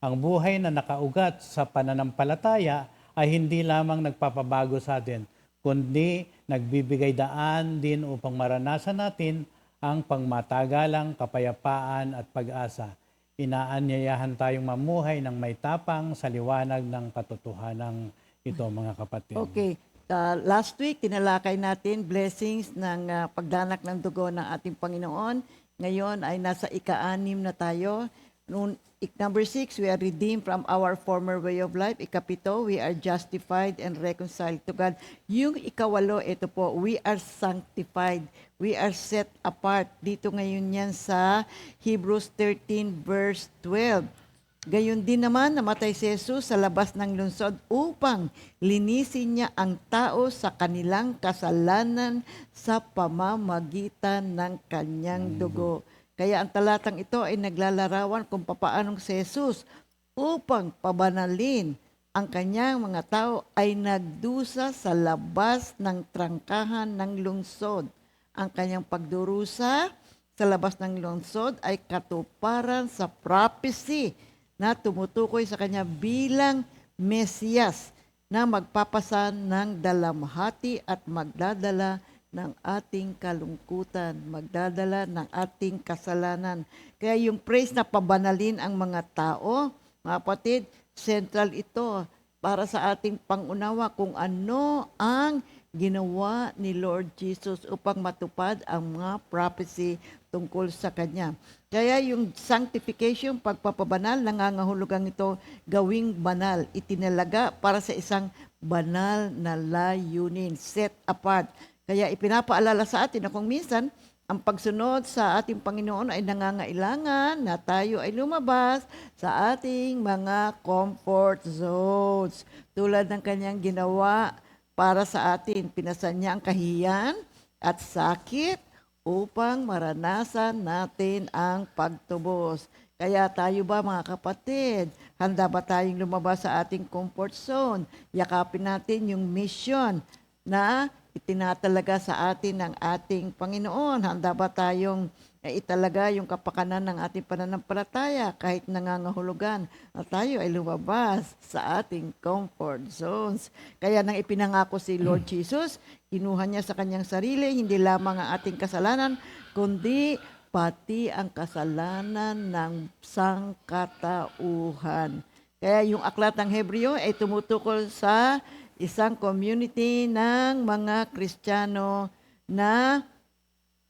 Ang buhay na nakaugat sa pananampalataya ay hindi lamang nagpapabago sa atin, kundi nagbibigay daan din upang maranasan natin ang pangmatagalang kapayapaan at pag-asa. Inaanyayahan tayong mamuhay ng may tapang sa liwanag ng katotohanan ito, mga kapatid. Okay. Last week, tinalakay natin blessings ng pagdanak ng dugo ng ating Panginoon. Ngayon ay nasa ika-6 na tayo. Number 6, we are redeemed from our former way of life. Ika-7, we are justified and reconciled to God. Yung ika-8, ito po, we are sanctified. We are set apart. Dito ngayon yan sa Hebrews 13 verse 12. Gayon din naman, namatay si Jesus sa labas ng lungsod upang linisin niya ang tao sa kanilang kasalanan sa pamamagitan ng kanyang dugo. Kaya ang talatang ito ay naglalarawan kung papaanong si Jesus upang pabanalin ang kanyang mga tao ay nagdusa sa labas ng trangkahan ng lungsod. Ang kanyang pagdurusa sa labas ng lungsod ay katuparan sa prophecy na tumutukoy sa kanya bilang Mesiyas na magpapasan ng dalamhati at magdadala ng ating kalungkutan, magdadala ng ating kasalanan. Kaya yung praise na pabanalin ang mga tao, mga kapatid, central ito para sa ating pangunawa kung ano ang ginawa ni Lord Jesus upang matupad ang mga prophecy tungkol sa Kanya. Kaya yung sanctification, pagpapabanal, nangangahulugang ito gawing banal. Itinalaga para sa isang banal na layunin, set apart. Kaya ipinapaalala sa atin na kung minsan, ang pagsunod sa ating Panginoon ay nangangailangan na tayo ay lumabas sa ating mga comfort zones. Tulad ng kanyang ginawa para sa atin. Pinasan niya ang kahihiyan at sakit upang maranasan natin ang pagtubos. Kaya tayo ba mga kapatid, handa ba tayong lumabas sa ating comfort zone? Yakapin natin yung mission na itinatalaga sa atin ng ating Panginoon. Handa ba tayong italaga yung kapakanan ng ating pananampalataya kahit nangangahulugan na tayo ay lumabas sa ating comfort zones. Kaya nang ipinangako si Lord Jesus, kinuha niya sa kanyang sarili hindi lamang ang ating kasalanan, kundi pati ang kasalanan ng sangkatauhan. Kaya yung aklat ng Hebreo ay tumutukol sa isang community ng mga Kristiyano na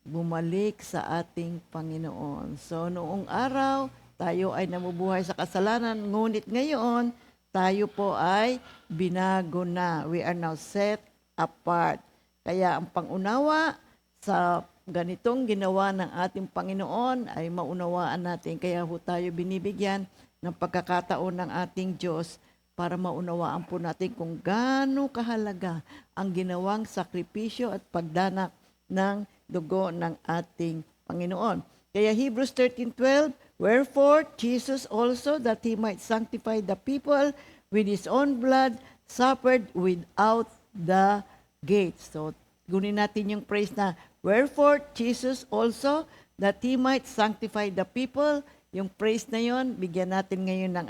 bumalik sa ating Panginoon. So noong araw, tayo ay namubuhay sa kasalanan, ngunit ngayon, tayo po ay binago na. We are now set apart. Kaya ang pangunawa sa ganitong ginawa ng ating Panginoon ay maunawaan natin. Kaya ho tayo binibigyan ng pagkakataon ng ating Diyos para maunawaan po natin kung gaano kahalaga ang ginawang sakripisyo at pagdanak ng dugo ng ating Panginoon. Kaya Hebrews 13:12, wherefore Jesus also, that He might sanctify the people with His own blood, suffered without the gates. So, gunin natin yung phrase na, wherefore Jesus also, that He might sanctify the people. Yung phrase na yon, bigyan natin ngayon ng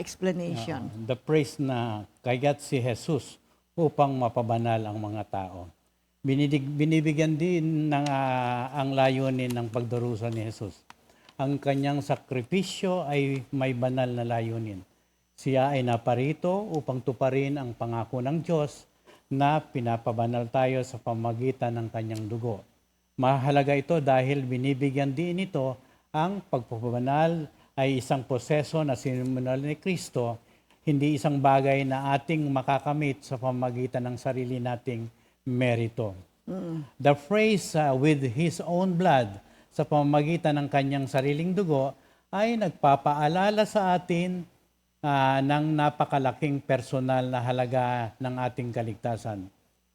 explanation. The praise na kaya't si Jesus upang mapabanal ang mga tao. Binibigyan din ng ang layunin ng pagdurusa ni Jesus. Ang kanyang sakripisyo ay may banal na layunin. Siya ay naparito upang tuparin ang pangako ng Diyos na pinapabanal tayo sa pamagitan ng kanyang dugo. Mahalaga ito dahil binibigyan din ito ang pagpapabanal ay isang proseso na sinimulan ni Kristo, hindi isang bagay na ating makakamit sa pamagitan ng sarili nating merito. The phrase with His own blood sa pamamagitan ng kanyang sariling dugo ay nagpapaalala sa atin ng napakalaking personal na halaga ng ating kaligtasan.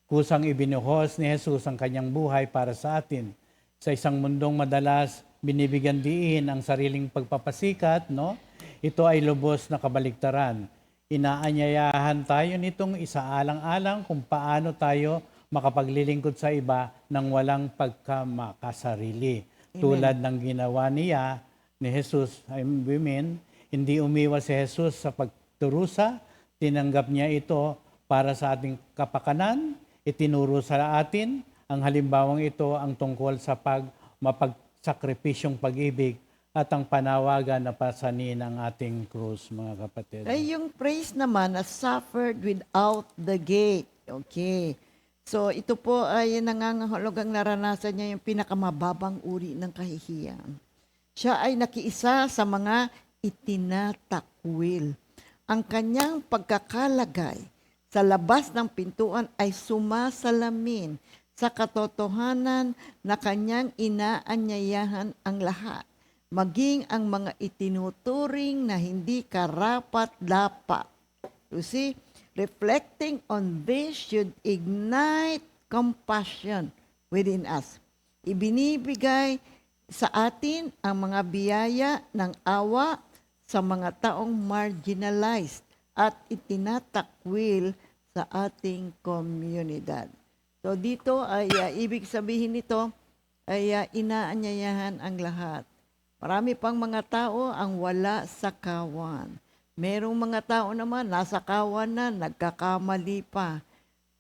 Kusang ibinuhos ni Jesus ang kanyang buhay para sa atin. Sa isang mundong madalas binibigyan diin ang sariling pagpapasikat, no? Ito ay lubos na kabaligtaran. Inaanyayahan tayo nitong isaalang-alang kung paano tayo makapaglilingkod sa iba nang walang pagkamakasarili. Tulad ng ginawa niya ni Jesus, hindi umiwas si Jesus sa pagturusa, tinanggap niya ito para sa ating kapakanan, itinuro sa atin, ang halimbawang ito ang tungkol sa mapagsakripsyong pag-ibig at ang panawagan na pasanin ng ating krus, mga kapatid. Ay, yung praise naman na suffered without the gate. Okay. So, ito po ay nangangahulugang naranasan niya yung pinakamababang uri ng kahihiyan. Siya ay nakiisa sa mga itinatakwil. Ang kanyang pagkakalagay sa labas ng pintuan ay sumasalamin sa katotohanan na kanyang inaanyayahan ang lahat, maging ang mga itinuturing na hindi karapat-dapat. You see, reflecting on this should ignite compassion within us. Ibinibigay sa atin ang mga biyaya ng awa sa mga taong marginalized at itinatakwil sa ating komunidad. So dito ay ibig sabihin nito ay inaanyayahan ang lahat. Marami pang mga tao ang wala sa kawan. Merong mga tao naman nasa kawan na nagkakamali pa.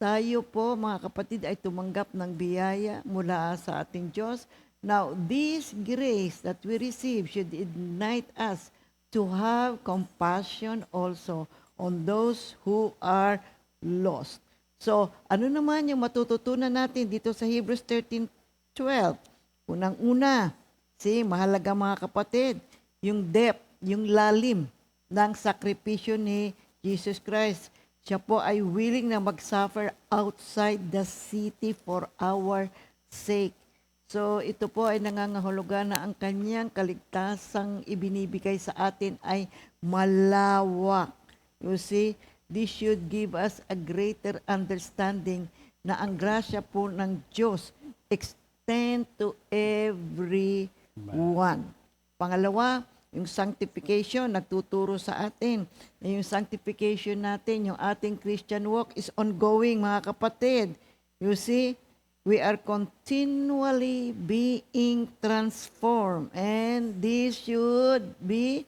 Tayo po mga kapatid ay tumanggap ng biyaya mula sa ating Diyos. Now this grace that we receive should ignite us to have compassion also on those who are lost. So, ano naman yung matututunan natin dito sa Hebrews 13:12? Unang-una, mahalaga mga kapatid, yung depth, yung lalim ng sakripisyo ni Jesus Christ. Siya po ay willing na mag-suffer outside the city for our sake. So ito po ay nangangahulugan na ang kanyang kaligtasang ibinibigay sa atin ay malawak. You see, this should give us a greater understanding na ang grasya po ng Diyos extend to everyone. Pangalawa, yung sanctification, nagtuturo sa atin. Na yung sanctification natin, yung ating Christian walk is ongoing, mga kapatid. You see, we are continually being transformed. And this should be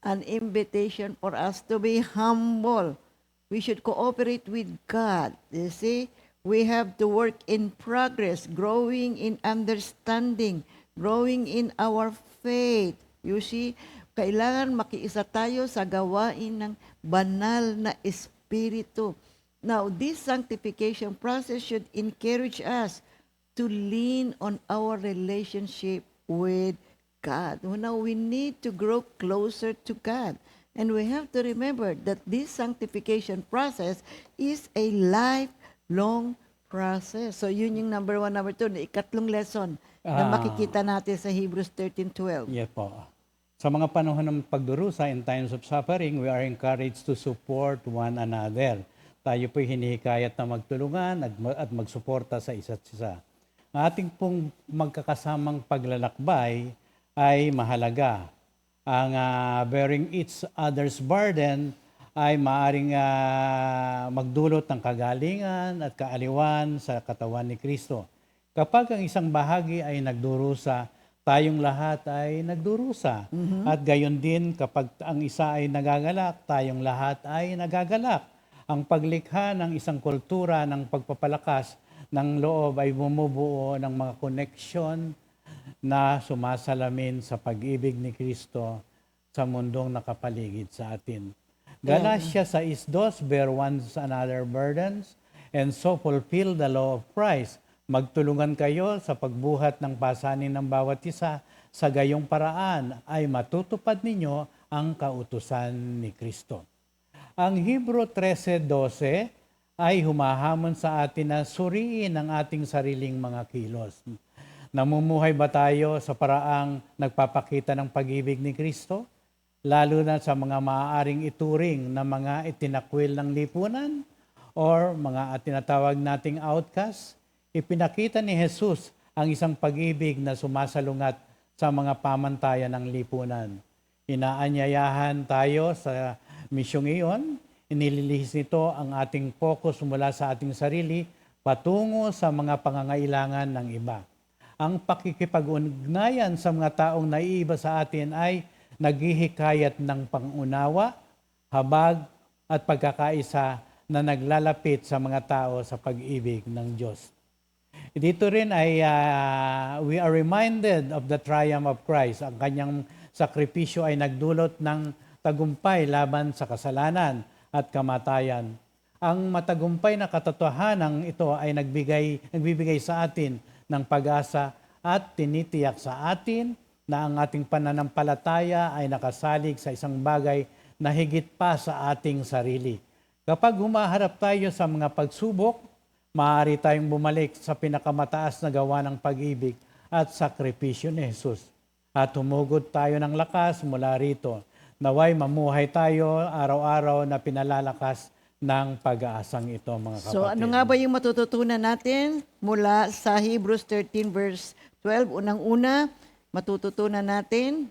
an invitation for us to be humble. We should cooperate with God. You see, we have to work in progress, growing in understanding, growing in our faith. You see, kailangan makiisa tayo sa gawain ng banal na espiritu. Now, this sanctification process should encourage us to lean on our relationship with God. Now, we need to grow closer to God. And we have to remember that this sanctification process is a lifelong process. So, yun yung number 1, number 2, na ikatlong lesson na makikita natin sa Hebrews 13:12. Yes po. Sa mga panahon ng pagdurusa in times of suffering, we are encouraged to support one another. Tayo po'y hinihikayat na magtulungan at magsuporta sa isa't isa. Ang ating pong magkakasamang paglalakbay ay mahalaga. Ang bearing each other's burden ay maaring magdulot ng kagalingan at kaaliwan sa katawan ni Kristo. Kapag ang isang bahagi ay nagdurusa, tayong lahat ay nagdurusa. At gayon din kapag ang isa ay nagagalak, tayong lahat ay nagagalak. Ang paglikha ng isang kultura ng pagpapalakas ng loob ay bumubuo ng mga koneksyon na sumasalamin sa pag-ibig ni Kristo sa mundong nakapaligid sa atin. Galatia 6:2, bear one another burdens and so fulfill the law of Christ. Magtulungan kayo sa pagbuhat ng pasanin ng bawat isa, sa gayong paraan ay matutupad ninyo ang kautusan ni Kristo. Ang Hebrew 13:12 ay humahamon sa atin na suriin ang ating sariling mga kilos. Namumuhay ba tayo sa paraang nagpapakita ng pag-ibig ni Kristo? Lalo na sa mga maaaring ituring na mga itinakwil ng lipunan or mga tinatawag nating outcast? Ipinakita ni Jesus ang isang pag-ibig na sumasalungat sa mga pamantayan ng lipunan. Inaanyayahan tayo sa misyong iyon, inililihis nito ang ating focus mula sa ating sarili patungo sa mga pangangailangan ng iba. Ang pakikipag-ugnayan sa mga taong naiiba sa atin ay naghihikayat ng pangunawa, habag at pagkakaisa na naglalapit sa mga tao sa pag-ibig ng Diyos. Dito rin ay we are reminded of the triumph of Christ. Ang kanyang sakripisyo ay nagdulot ng tagumpay laban sa kasalanan at kamatayan. Ang matagumpay na katotohanan ito ay nagbibigay sa atin ng pag-asa at tinitiyak sa atin na ang ating pananampalataya ay nakasalig sa isang bagay na higit pa sa ating sarili. Kapag humaharap tayo sa mga pagsubok, maaari tayong bumalik sa pinakamataas na gawa ng pag-ibig at sakripisyo ni Jesus. At humugod tayo ng lakas mula rito. Naway mamuhay tayo araw-araw na pinalalakas ng pag-aasang ito, mga kapatid. So ano nga ba yung matututunan natin mula sa Hebrews 13 verse 12? Unang-una, matututunan natin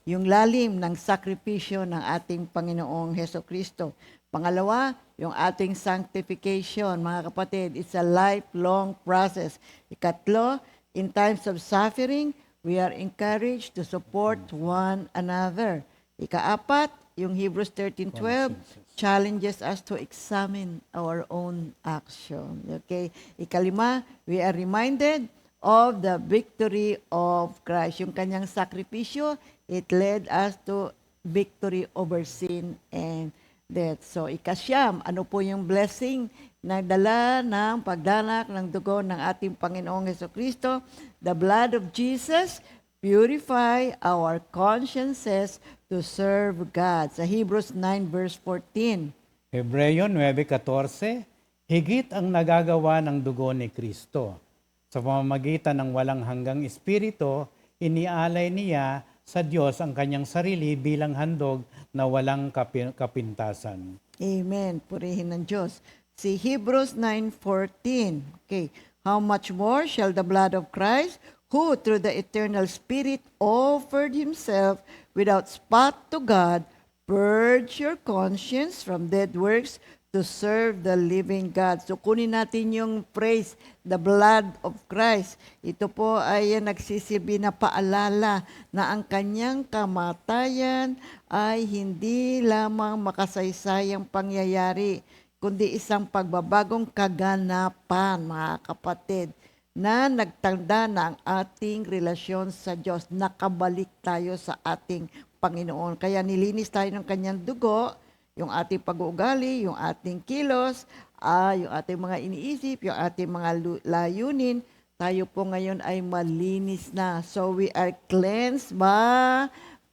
yung lalim ng sakripisyo ng ating Panginoong Hesukristo. Pangalawa, yung ating sanctification, mga kapatid, it's a lifelong process. Ikatlo, in times of suffering, we are encouraged to support one another. Ikaapat, yung Hebrews 13:12 challenges us to examine our own action. Okay? Ikalima, we are reminded of the victory of Christ. Yung kanyang sakripisyo, it led us to victory over sin and death. So, ikasyam, ano po yung blessing nagdala ng pagdanak ng dugo ng ating Panginoong Hesukristo. The blood of Jesus purify our consciences to serve God. Sa Hebrews 9 verse 14. Hebreo 9:14, higit ang nagagawa ng dugo ni Kristo. Sa pamamagitan ng walang hanggang espiritu, inialay niya sa Diyos ang kanyang sarili bilang handog na walang kapintasan. Amen. Purihin ng Diyos. Si Hebrews 9:14. Okay. How much more shall the blood of Christ, who through the eternal Spirit offered himself without spot to God, purge your conscience from dead works to serve the living God. So kunin natin yung phrase, the blood of Christ. Ito po ay nagsisilbi na paalala na ang kanyang kamatayan ay hindi lamang makasaysayang pangyayari, kundi isang pagbabagong kaganapan, mga kapatid, na nagtanda na ang ating relasyon sa Diyos. Nakabalik tayo sa ating Panginoon. Kaya nilinis tayo ng kanyang dugo, yung ating pag-uugali, yung ating kilos, yung ating mga iniisip, yung ating mga layunin. Tayo po ngayon ay malinis na. So we are cleansed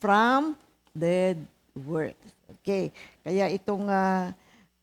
from dead works. Okay. Kaya itong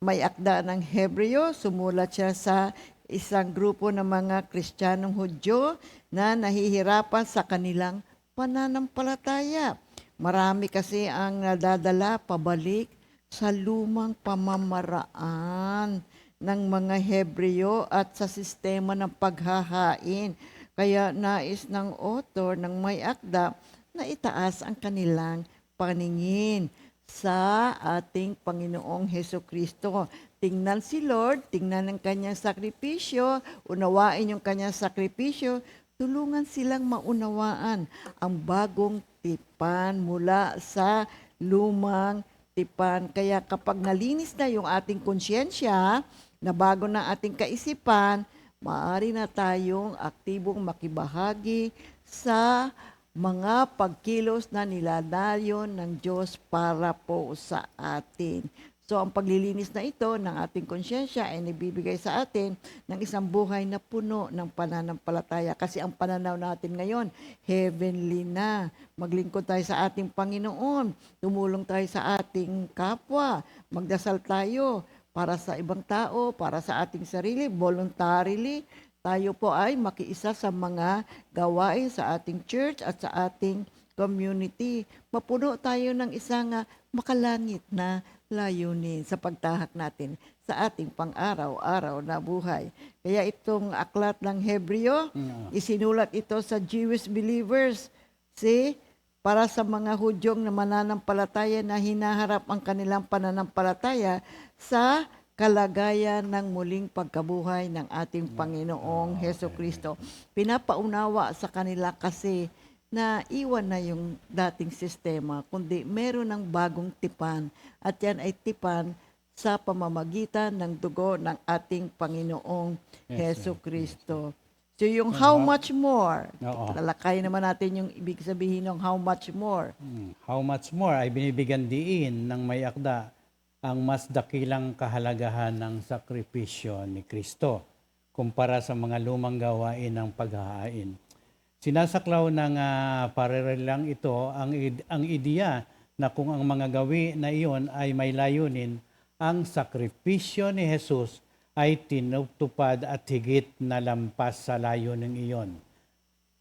may akda ng Hebreo, sumulat siya sa isang grupo ng mga Kristiyanong Hudyo na nahihirapan sa kanilang pananampalataya. Marami kasi ang nadadala pabalik sa lumang pamamaraan ng mga Hebreo at sa sistema ng paghahain. Kaya nais ng author ng may akda na itaas ang kanilang paningin sa ating Panginoong Hesukristo. Tingnan si Lord, tingnan ang kanyang sakripisyo, unawain yung kanyang sakripisyo, tulungan silang maunawaan ang bagong tipan mula sa lumang tipan. Kaya kapag nalinis na yung ating konsyensya, na bago na ating kaisipan, maaari na tayong aktibong makibahagi sa mga pagkilos na nilalayon ng Diyos para po sa atin. So ang paglilinis na ito ng ating konsyensya ay nabibigay sa atin ng isang buhay na puno ng pananampalataya. Kasi ang pananaw natin ngayon, heavenly na. Maglingkod tayo sa ating Panginoon. Tumulong tayo sa ating kapwa. Magdasal tayo para sa ibang tao, para sa ating sarili, voluntarily. Tayo po ay makiisa sa mga gawain sa ating church at sa ating community. Mapuno tayo ng isang makalangit na layunin sa pagtahak natin sa ating pang-araw-araw na buhay. Kaya itong aklat ng Hebreo, isinulat ito sa Jewish believers. Para sa mga Hudyong na mananampalataya na hinaharap ang kanilang pananampalataya sa kalagayan ng muling pagkabuhay ng ating Panginoong Hesukristo. Pinapaunawa sa kanila kasi na iwan na yung dating sistema, kundi meron ng bagong tipan. At yan ay tipan sa pamamagitan ng dugo ng ating Panginoong Hesukristo. So yung how much more, lalakay naman natin yung ibig sabihin ng how much more. How much more ay binibigyan diin ng may akda ang mas dakilang kahalagahan ng sakripisyo ni Kristo kumpara sa mga lumang gawain ng paghahain. Sinasaklaw ng paralelang ito ang ideya na kung ang mga gawi na iyon ay may layunin, ang sakripisyo ni Jesus ay tinutupad at higit na lampas sa layunin iyon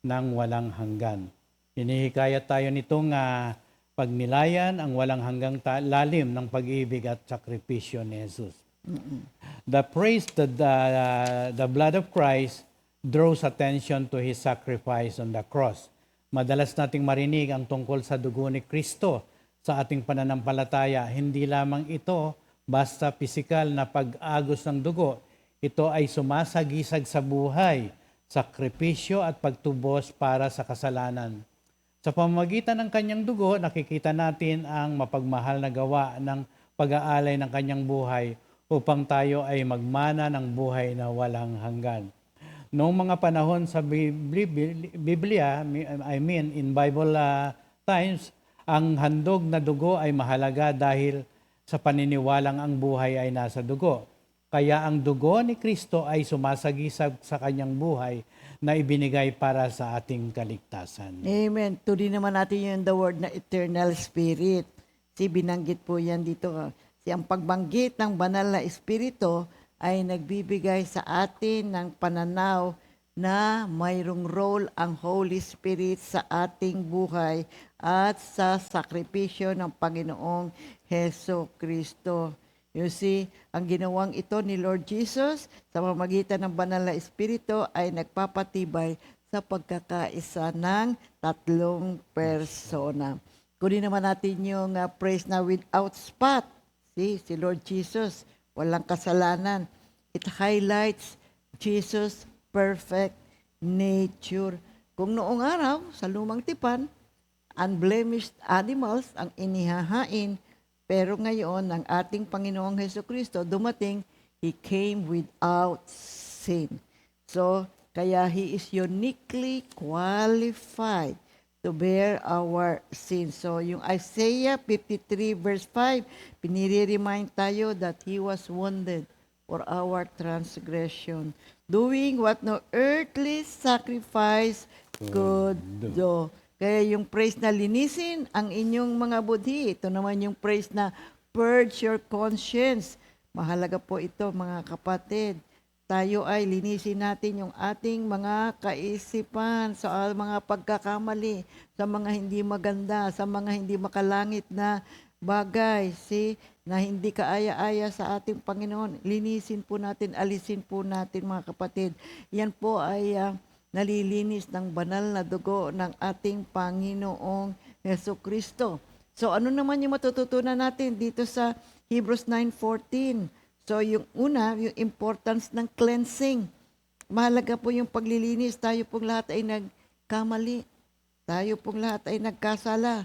nang walang hanggan. Hinihikayat tayo nitong pagnilayan ang walang hanggang lalim ng pag-ibig at sakripisyo ni Jesus. The praise that the blood of Christ draws attention to His sacrifice on the cross. Madalas nating marinig ang tungkol sa dugo ni Kristo sa ating pananampalataya. Hindi lamang ito basta pisikal na pag-agos ng dugo. Ito ay sumasagisag sa buhay, sakripisyo at pagtubos para sa kasalanan. Sa pamamagitan ng kanyang dugo, nakikita natin ang mapagmahal na gawa ng pag-aalay ng kanyang buhay upang tayo ay magmana ng buhay na walang hanggan. Noong mga panahon sa Biblia, in Bible times, ang handog na dugo ay mahalaga dahil sa paniniwalang ang buhay ay nasa dugo. Kaya ang dugo ni Kristo ay sumasagisag sa kanyang buhay na ibinigay para sa ating kaligtasan. Amen. Tuloy naman natin yung the word na eternal spirit. Si binanggit po yan dito. Si ang pagbanggit ng banal na espiritu ay nagbibigay sa atin ng pananaw na mayroong role ang Holy Spirit sa ating buhay at sa sakripisyo ng Panginoong Heso Kristo. You see, ang ginawang ito ni Lord Jesus sa pamamagitan ng banal na espiritu ay nagpapatibay sa pagkakaisa ng tatlong persona. Kunin naman natin yung praise na without spot. See, si Lord Jesus, walang kasalanan. It highlights Jesus' perfect nature. Kung noong araw, sa lumang tipan, unblemished animals ang inihahain, pero ngayon, ang ating Panginoong Hesukristo, dumating, He came without sin. So, kaya He is uniquely qualified to bear our sins. So, yung Isaiah 53 verse 5, pinire-remind tayo that He was wounded for our transgression, doing what no earthly sacrifice could do. Kaya yung praise na linisin ang inyong mga budhi. Ito naman yung praise na purge your conscience. Mahalaga po ito, mga kapatid. Tayo ay linisin natin yung ating mga kaisipan sa mga pagkakamali, sa mga hindi maganda, sa mga hindi makalangit na bagay, na hindi kaaya-aya sa ating Panginoon. Linisin po natin, alisin po natin, mga kapatid. Yan po ay nalilinis ng banal na dugo ng ating Panginoong Hesukristo. So ano naman yung matututunan natin dito sa Hebrews 9:14? So yung una, yung importance ng cleansing. Mahalaga po yung paglilinis. Tayo pong lahat ay nagkamali. Tayo pong lahat ay nagkasala.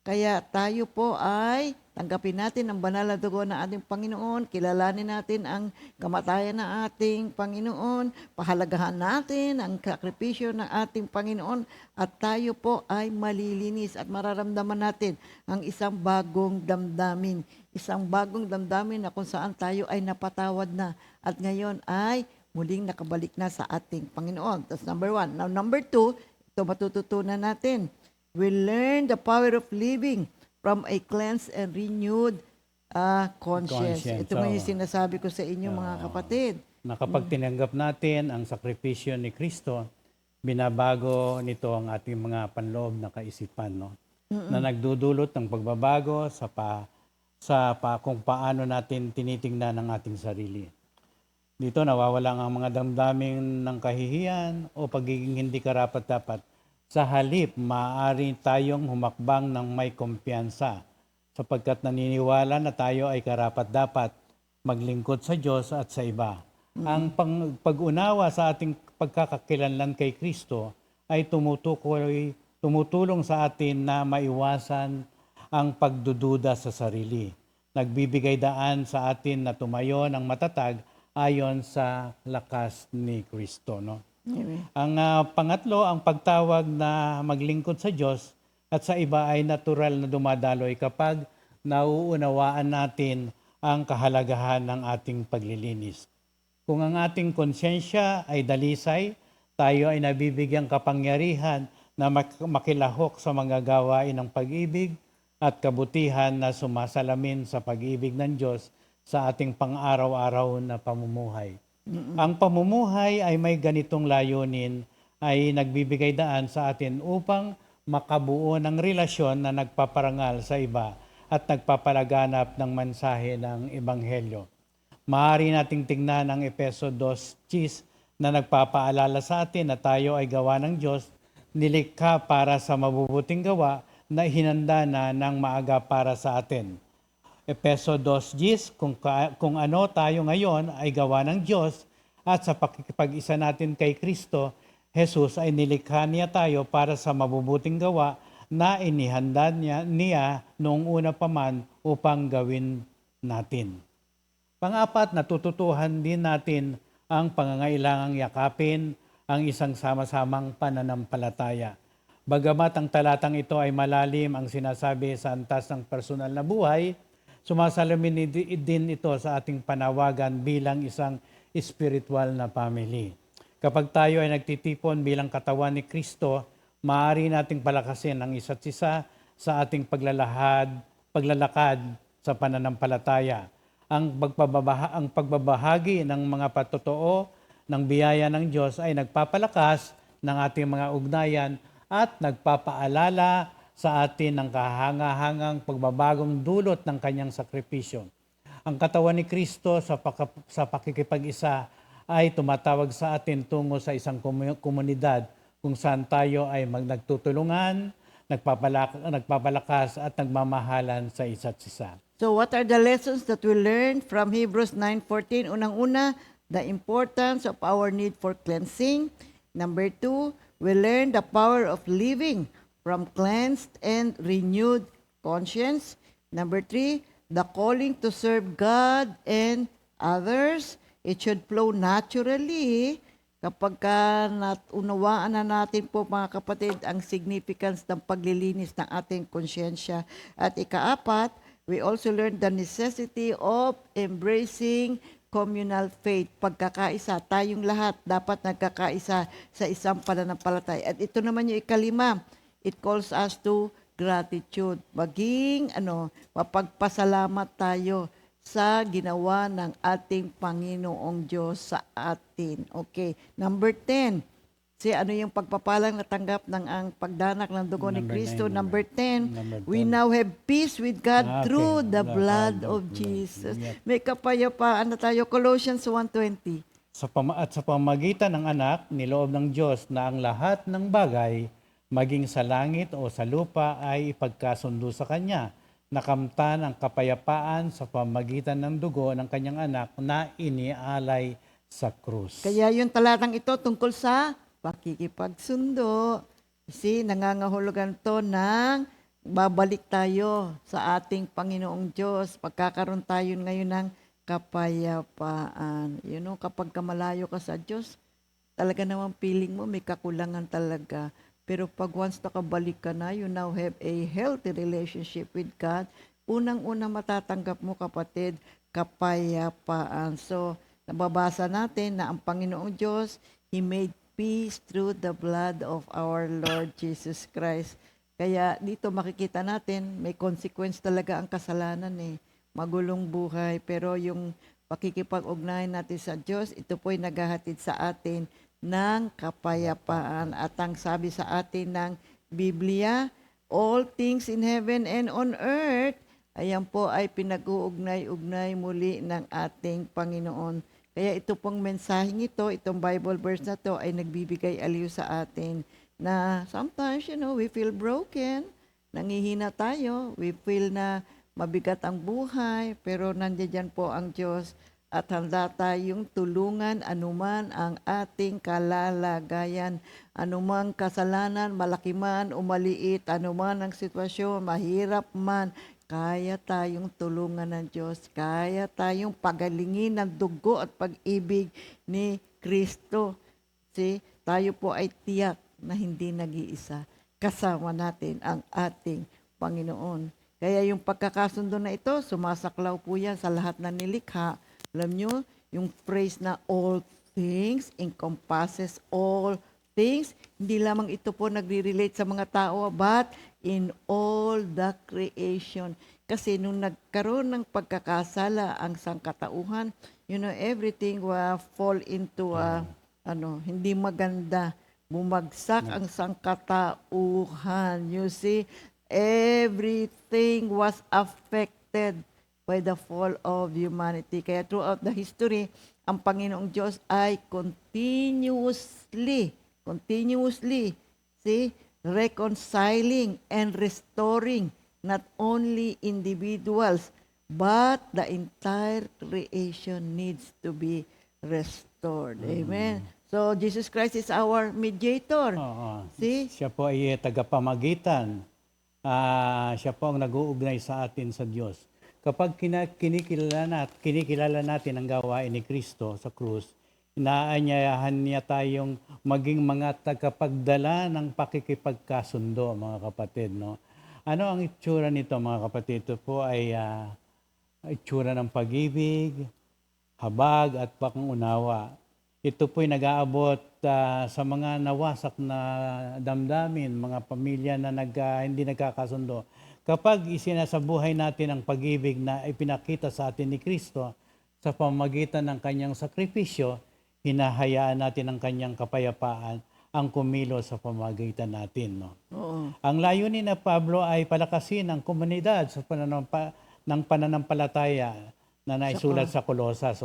Kaya tayo po ay tanggapin natin ang banal na dugo ng ating Panginoon, kilalanin natin ang kamatayan ng ating Panginoon, pahalagahan natin ang sakripisyo ng ating Panginoon, at tayo po ay malilinis at mararamdaman natin ang isang bagong damdamin. Isang bagong damdamin na kung saan tayo ay napatawad na at ngayon ay muling nakabalik na sa ating Panginoon. That's number 1. Now, number 2, ito matututunan natin. We learn the power of living from a cleansed and renewed conscience. Ito mo yung sinasabi ko sa inyo, mga kapatid. Na kapag tinanggap natin ang sakripisyo ni Kristo, binabago nito ang ating mga panloob na kaisipan, no? Na nagdudulot ng pagbabago sa kung paano natin tinitingnan ang ating sarili. Dito nawawala ang mga damdamin ng kahihiyan o pagiging hindi karapat-dapat. Sa halip, maaari tayong humakbang ng may kumpiyansa sapagkat naniniwala na tayo ay karapat-dapat maglingkod sa Diyos at sa iba. Ang pag-unawa sa ating pagkakakilanlan kay Kristo ay tumutulong sa atin na maiwasan ang pagdududa sa sarili. Nagbibigay daan sa atin na tumayo ng matatag ayon sa lakas ni Kristo, no? Amen. Ang pangatlo, ang pagtawag na maglingkod sa Diyos at sa iba ay natural na dumadaloy kapag nauunawaan natin ang kahalagahan ng ating paglilinis. Kung ang ating konsensya ay dalisay, tayo ay nabibigyang kapangyarihan na makilahok sa mga gawain ng pag-ibig at kabutihan na sumasalamin sa pag-ibig ng Diyos sa ating pang-araw-araw na pamumuhay. Ang pamumuhay ay may ganitong layunin ay nagbibigay daan sa atin upang makabuo ng relasyon na nagpaparangal sa iba at nagpapalaganap ng mensahe ng Ebanghelyo. Maaari nating tingnan ang Efeso 2:10 na nagpapaalala sa atin na tayo ay gawa ng Diyos, nilikha para sa mabubuting gawa na hinanda na ng maaga para sa atin. Efeso 2:10, kung ano tayo ngayon ay gawa ng Diyos at sa pakikipag-isa natin kay Kristo, Jesus ay nilikha niya tayo para sa mabubuting gawa na inihanda niya noong una pa man upang gawin natin. Pang-apat, natututuhan din natin ang pangangailangang yakapin ang isang sama-samang pananampalataya. Bagamat ang talatang ito ay malalim ang sinasabi sa antas ng personal na buhay, sumasalamin din ito sa ating panawagan bilang isang spiritual na family. Kapag tayo ay nagtitipon bilang katawan ni Kristo, maaari nating palakasin ang isa't isa sa ating paglalakad sa pananampalataya. Ang pagbabahagi ng mga patotoo ng biyaya ng Diyos ay nagpapalakas ng ating mga ugnayan at nagpapaalala sa atin ng kahangahangang pagbabagong dulot ng kanyang sakripisyo. Ang katawan ni Kristo sa pakikipag-isa ay tumatawag sa atin tungo sa isang komunidad kung saan tayo ay nagtutulungan, nagpapalakas at nagmamahalan sa isa't isa. So what are the lessons that we learned from Hebrews 9:14? Unang-una, the importance of our need for cleansing. Number 2, we learn the power of living from cleansed and renewed conscience. Number 3, the calling to serve God and others. It should flow naturally kapag unawaan na natin po mga kapatid ang significance ng paglilinis ng ating konsyensya. At ika-4, we also learn the necessity of embracing communal faith. Pagkakaisa, tayong lahat dapat nagkakaisa sa isang pananampalataya. At ito naman yung ika-5, it calls us to gratitude. Maging mapagpasalamat tayo sa ginawa ng ating Panginoong Diyos sa atin. Okay. Number 10. Ano yung pagpapalang natanggap ng ang pagdanak ng dugo ni Kristo? Number 10. We now have peace with God through the blood of Jesus. Yep. May kapayapaan na tayo. Colossians 1:20. Sa pamagitan ng anak, niloob ng Diyos na ang lahat ng bagay, maging sa langit o sa lupa, ay ipagkasundo sa Kanya. Nakamtan ang kapayapaan sa pamagitan ng dugo ng Kanyang anak na inialay sa krus. Kaya yung talatang ito tungkol sa pakikipagsundo. Kasi nangangahulugan to ng babalik tayo sa ating Panginoong Diyos. Pagkakaroon tayo ngayon ng kapayapaan. Kapag kamalayo ka sa Diyos, talaga naman feeling mo may kakulangan talaga. Pero pag once nakabalik ka na, you now have a healthy relationship with God, unang-una matatanggap mo kapatid, kapayapaan. So, nababasa natin na ang Panginoong Diyos, He made peace through the blood of our Lord Jesus Christ. Kaya dito makikita natin, may consequence talaga ang kasalanan Magulong buhay. Pero yung pakikipag-ugnayan natin sa Diyos, ito po'y naghahatid sa atin ng kapayapaan. At ang sabi sa atin ng Biblia, all things in heaven and on earth, ayan po ay pinag-uugnay-ugnay muli ng ating Panginoon. Kaya ito pong mensaheng ito, itong Bible verse na to ay nagbibigay aliw sa atin na sometimes, we feel broken, nangihina tayo, we feel na mabigat ang buhay, pero nandiyan po ang Diyos at handa tayong tulungan anuman ang ating kalalagayan, anumang kasalanan, malaki man o maliit, anuman ang sitwasyon, mahirap man, kaya tayong tulungan ng Diyos, kaya tayong pagalingin ng dugo at pag-ibig ni Kristo. Tayo po ay tiyak na hindi nag-iisa. Kasama natin ang ating Panginoon. Kaya yung pagkakasundo na ito, sumasaklaw po yan sa lahat ng nilikha. Alam nyo, yung phrase na all things encompasses all things, hindi lamang ito po nagre-relate sa mga tao, but in all the creation. Kasi nung nagkaroon ng pagkakasala ang sangkatauhan, everything will fall into hindi maganda. Bumagsak ang sangkatauhan. You see, everything was affected by the fall of humanity. Kaya throughout the history, ang Panginoong Diyos ay continuously, reconciling and restoring not only individuals, but the entire creation needs to be restored. Amen. So, Jesus Christ is our mediator. Siya po ay tagapamagitan. Siya po ang nag-uugnay sa atin sa Diyos. Kapag kinikilala natin ang gawain ni Kristo sa krus, inaanyayahan niya tayong maging mga tagapagdala ng pakikipagkasundo, mga kapatid. No? Ano ang itsura nito, mga kapatid? Ito po ay itsura ng pag-ibig, habag at pangunawa. Ito po'y nag-aabot sa mga nawasak na damdamin, mga pamilya na hindi nagkakasundo. Kapag isinasabuhay natin ang pag-ibig na ipinakita sa atin ni Kristo sa pamamagitan ng kanyang sakripisyo, hinahayaan natin ang kanyang kapayapaan ang kumilos sa pamamagitan natin. No? Oo. Ang layunin na Pablo ay palakasin ang komunidad ng pananampalataya na naisulat sa Kolosas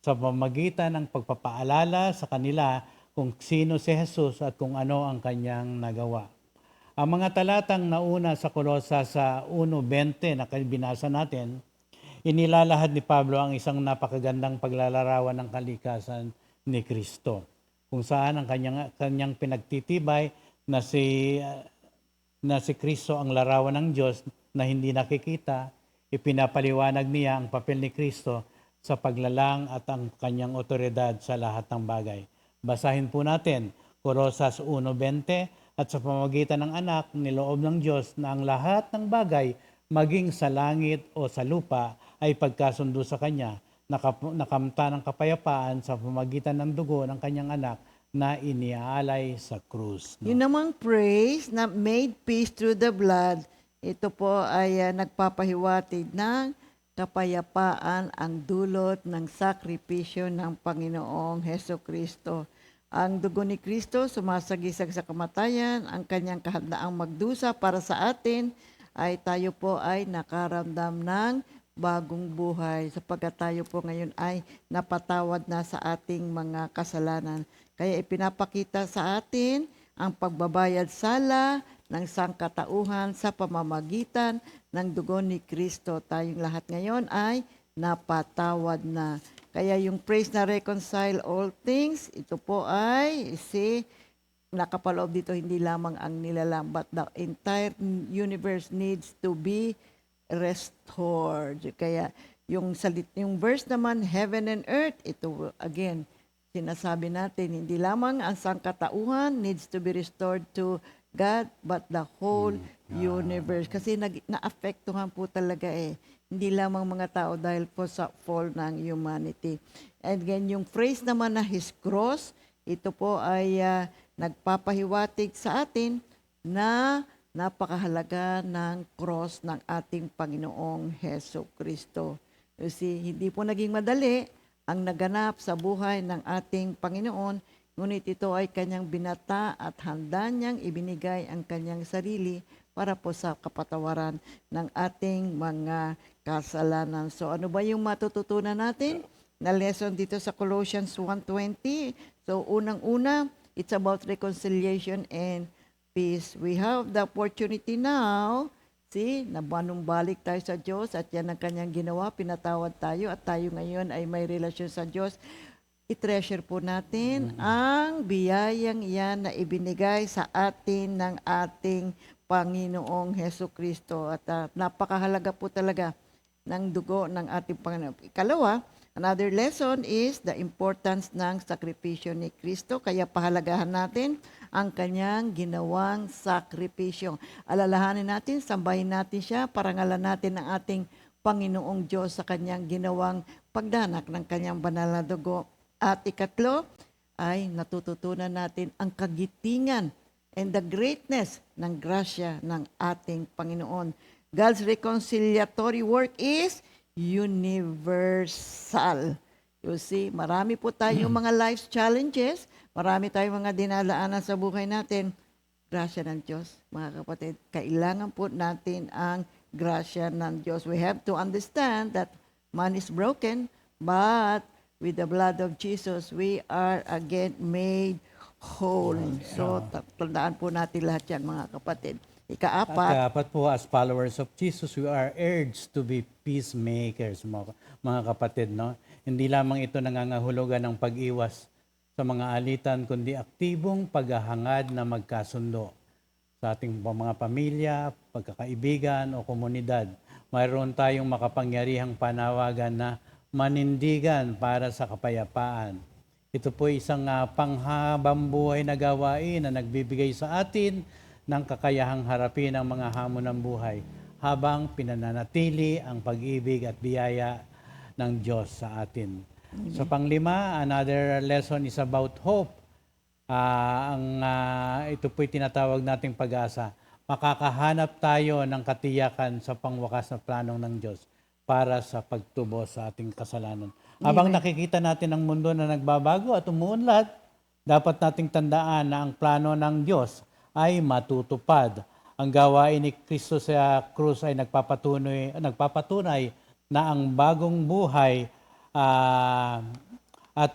sa pamamagitan ng pagpapaalala sa kanila kung sino si Jesus at kung ano ang kanyang nagawa. Ang mga talatang nauna sa Kolosas sa 1:20 na binasa natin, inilalahad ni Pablo ang isang napakagandang paglalarawan ng kalikasan ni Kristo, kung saan ang kanyang pinagtitibay na si Kristo ang larawan ng Diyos na hindi nakikita. Ipinapaliwanag niya ang papel ni Kristo sa paglalang at ang kanyang otoridad sa lahat ng bagay. Basahin po natin, Kolosas 1:20, at sa pamamagitan ng anak, niloob ng Diyos na ang lahat ng bagay, maging sa langit o sa lupa, ay pagkasundo sa Kanya, nakamta ng kapayapaan sa pamamagitan ng dugo ng Kanyang anak na iniaalay sa krus. No? Yun namang praise na made peace through the blood, ito po ay nagpapahiwatig ng kapayapaan ang dulot ng sakripisyo ng Panginoong Heso Kristo. Ang dugo ni Kristo sumasagisag sa kamatayan, ang kanyang kahandaang magdusa para sa atin, ay tayo po ay nakaramdam ng bagong buhay sapagkat tayo po ngayon ay napatawad na sa ating mga kasalanan. Kaya ipinapakita sa atin ang pagbabayad sala ng sangkatauhan sa pamamagitan ng dugo ni Kristo. Tayong lahat ngayon ay napatawad na. Kaya yung praise na reconcile all things, ito po ay nakapaloob dito hindi lamang ang nilalang, but the entire universe needs to be restored. Kaya yung verse naman, heaven and earth, ito again, sinasabi natin, hindi lamang ang sangkatauhan needs to be restored to God, but the whole universe. Kasi naapektuhan po talaga hindi lamang mga tao dahil po sa fall ng humanity. And again, yung phrase naman na His cross, ito po ay nagpapahiwatig sa atin na napakahalaga ng cross ng ating Panginoong Heso Kristo. You see, hindi po naging madali ang naganap sa buhay ng ating Panginoon, ngunit ito ay kanyang binata at handa niyang ibinigay ang kanyang sarili para po sa kapatawaran ng ating mga kasalanan. So ano ba yung matututunan natin na lesson dito sa Colossians 1:20? So unang-una, it's about reconciliation and peace. We have the opportunity now, nabanumbalik tayo sa Diyos at yan ang kanyang ginawa, pinatawad tayo at tayo ngayon ay may relasyon sa Diyos. I-treasure po natin ang biyayang yan na ibinigay sa atin ng ating Panginoong Heso Kristo. At napakahalaga po talaga ng dugo ng ating Panginoon. Ikalawa, another lesson is the importance ng sakripisyo ni Kristo. Kaya pahalagahan natin ang kanyang ginawang sakripisyo. Alalahanin natin, sambahin natin siya, parangalan natin ang ating Panginoong Diyos sa kanyang ginawang pagdanak ng kanyang banal na dugo. At ikatlo, ay natututunan natin ang kagitingan and the greatness ng grasya ng ating Panginoon. God's reconciliatory work is universal. You see, marami po tayong mga life challenges, marami tayong mga dinadaanan sa buhay natin. Grasya ng Diyos, mga kapatid, kailangan po natin ang grasya ng Diyos. We have to understand that man is broken, but with the blood of Jesus, we are again made whole. So, tandaan po natin lahat yan, mga kapatid. Ikaapat po, as followers of Jesus, we are urged to be peacemakers, mga kapatid. No? Hindi lamang ito nangangahulugan ng pag-iwas sa mga alitan, kundi aktibong paghahangad na magkasundo sa ating mga pamilya, pagkakaibigan o komunidad. Mayroon tayong makapangyarihang panawagan na manindigan para sa kapayapaan. Ito po isang panghabang buhay na gawain na nagbibigay sa atin ng kakayahang harapin ang mga hamon ng buhay. habang pinananatili ang pag-ibig at biyaya ng Diyos sa atin. So panglima, another lesson is about hope. Ito po'y tinatawag nating pag-asa. Makakahanap tayo ng katiyakan sa pangwakas na planong ng Diyos para sa pagtubos sa ating kasalanan. Habang nakikita natin ang mundo na nagbabago at umuunlad, dapat nating tandaan na ang plano ng Diyos ay matutupad. Ang gawain ni Kristo sa krus ay nagpapatunay na ang bagong buhay at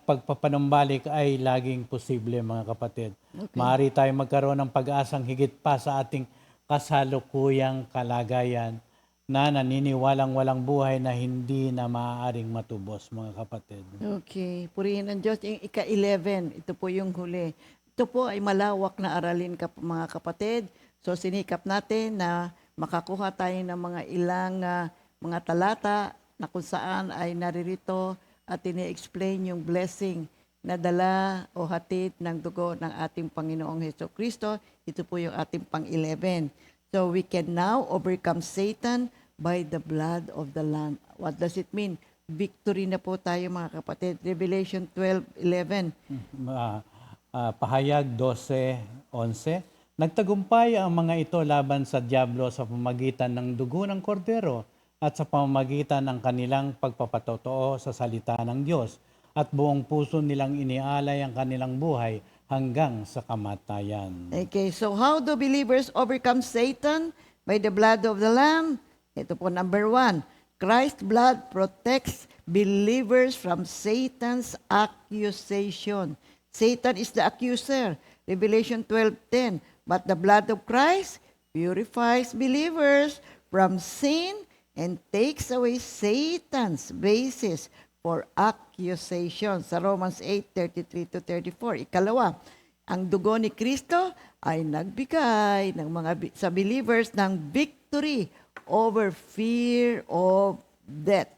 pagpapanumbalik ay laging posible, mga kapatid. Maaari tayo magkaroon ng pag-asang higit pa sa ating kasalukuyang kalagayan na naniniwalang walang buhay na hindi na maaaring matubos, mga kapatid. Okay, purihin ng Diyos. Yung ika-11, ito po yung huli. Ito po ay malawak na aralin, mga kapatid. So sinikap natin na makakuha tayo ng mga ilang mga talata na kung saan ay naririto at ini-explain yung blessing na dala o hatid ng dugo ng ating Panginoong Hesukristo. Ito po yung ating pang-11. So we can now overcome Satan by the blood of the Lamb. What does it mean? Victory na po tayo, mga kapatid. Revelation 12:11. Pahayag 12:11. Nagtagumpay ang mga ito laban sa dyablo sa pamamagitan ng dugo ng kordero at sa pamamagitan ng kanilang pagpapatotoo sa salita ng Diyos, at buong puso nilang inialay ang kanilang buhay hanggang sa kamatayan. Okay, so how do believers overcome Satan? By the blood of the Lamb. Ito po number 1. Christ's blood protects believers from Satan's accusation. Satan is the accuser. Revelation 12:10. But the blood of Christ purifies believers from sin and takes away Satan's basis for accusation. Sa Romans 8:33-34. Ikalawa, ang dugo ni Kristo ay nagbigay ng sa believers ng victory over fear of death.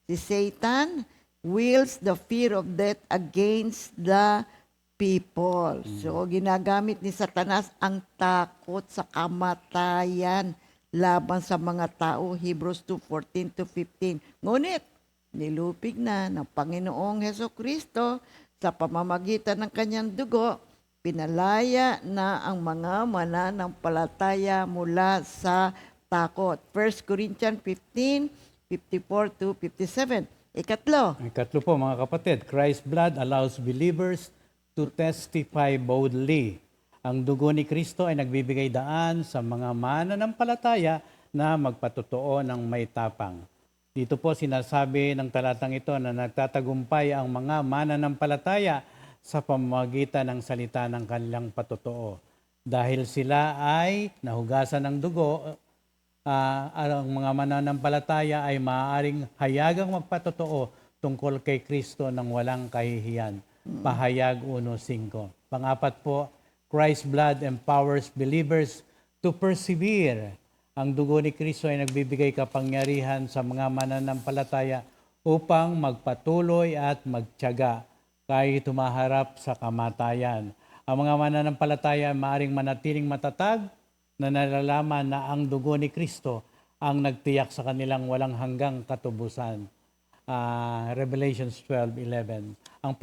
Si Satan wields the fear of death against the people. So, ginagamit ni Satanas ang takot sa kamatayan laban sa mga tao. Hebrews 2:14-15. Ngunit, nilupig na ng Panginoong Hesukristo sa pamamagitan ng kanyang dugo, pinalaya na ang mga mananampalataya mula sa takot. 1 Corinthians 15:54-57. Ikatlo, Po, mga kapatid, Christ's blood allows believers to testify boldly. Ang dugo ni Kristo ay nagbibigay daan sa mga mananampalataya na magpatotoo ng may tapang. Dito po sinasabi ng talatang ito na nagtatagumpay ang mga mananampalataya sa pamamagitan ng salita ng kanilang patotoo. Dahil sila ay nahugasan ng dugo, ang mga mananampalataya ay maaaring hayagang magpatotoo tungkol kay Kristo ng walang kahihiyan. Pahayag 1:5. Pangapat po, Christ's blood empowers believers to persevere. Ang dugo ni Kristo ay nagbibigay kapangyarihan sa mga mananampalataya upang magpatuloy at magtiyaga kahit tumaharap sa kamatayan. Ang mga mananampalataya ay maaaring manatiling matatag na nalalaman na ang dugo ni Kristo ang nagtiyak sa kanilang walang hanggang katubusan. Revelation 12:11. Ang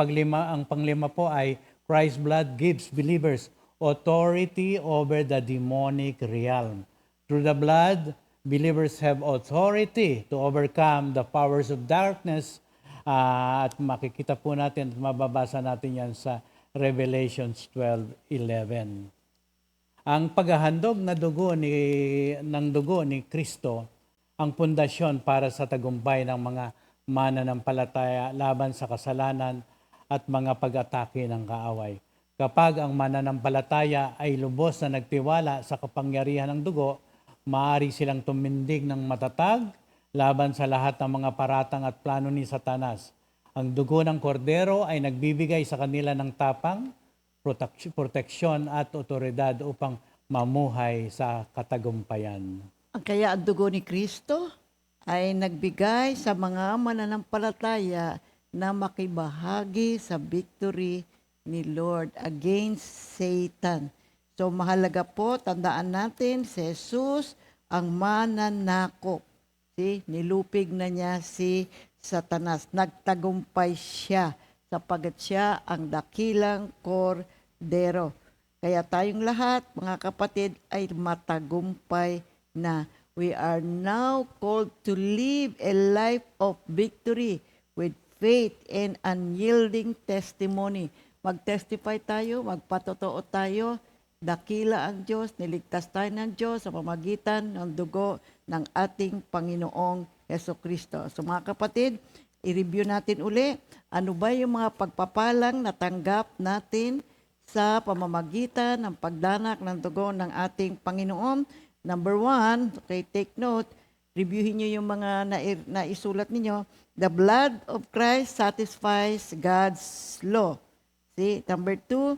panglima po ay Christ's blood gives believers authority over the demonic realm. Through the blood, believers have authority to overcome the powers of darkness. At makikita po natin at mababasa natin yan sa Revelation 12:11. Ang paghahandog ng dugo ni Kristo ang pundasyon para sa tagumpay ng mga mananampalataya laban sa kasalanan at mga pag-atake ng kaaway. Kapag ang mananampalataya ay lubos na nagtiwala sa kapangyarihan ng dugo, maaari silang tumindig ng matatag laban sa lahat ng mga paratang at plano ni Satanas. Ang dugo ng kordero ay nagbibigay sa kanila ng tapang, proteksyon at otoridad upang mamuhay sa katagumpayan. kaya ang dugo ni Kristo ay nagbigay sa mga mananampalataya na makibahagi sa victory ni Lord against Satan. So mahalaga po, tandaan natin, si Jesus ang mananakop. See, nilupig na niya si Satanas. Nagtagumpay siya sapagat siya ang dakilang kordero. Kaya tayong lahat, mga kapatid, ay matagumpay na. We are now called to live a life of victory with faith and unyielding testimony. Mag-testify tayo, magpatotoo tayo, dakila ang Diyos, niligtas tayo ng Diyos sa pamagitan ng dugo ng ating Panginoong Hesukristo. So mga kapatid, i-review natin uli, ano ba yung mga pagpapalang natanggap natin sa pamamagitan ng pagdanak ng dugo ng ating Panginoon. Number 1, okay, take note, reviewin nyo yung mga naisulat ninyo. The blood of Christ satisfies God's law. See, number 2,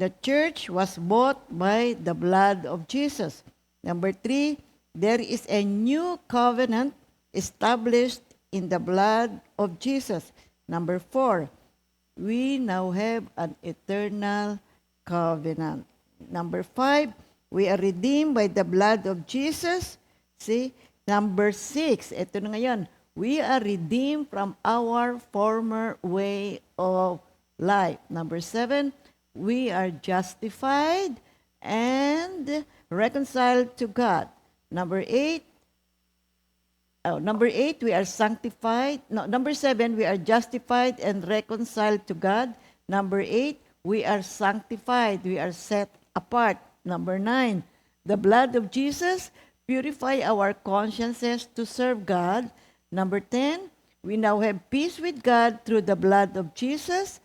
the church was bought by the blood of Jesus. Number 3, there is a new covenant established in the blood of Jesus. Number 4, we now have an eternal covenant. Number 5, we are redeemed by the blood of Jesus. See? Number 6, ito na ngayon, we are redeemed from our former way of life. Number 7, we are justified and reconciled to God. Number 8, we are sanctified. No, number 7, we are justified and reconciled to God. Number 8, we are sanctified. We are set apart. Number 9, the blood of Jesus purify our consciences to serve God. Number 10, we now have peace with God through the blood of Jesus.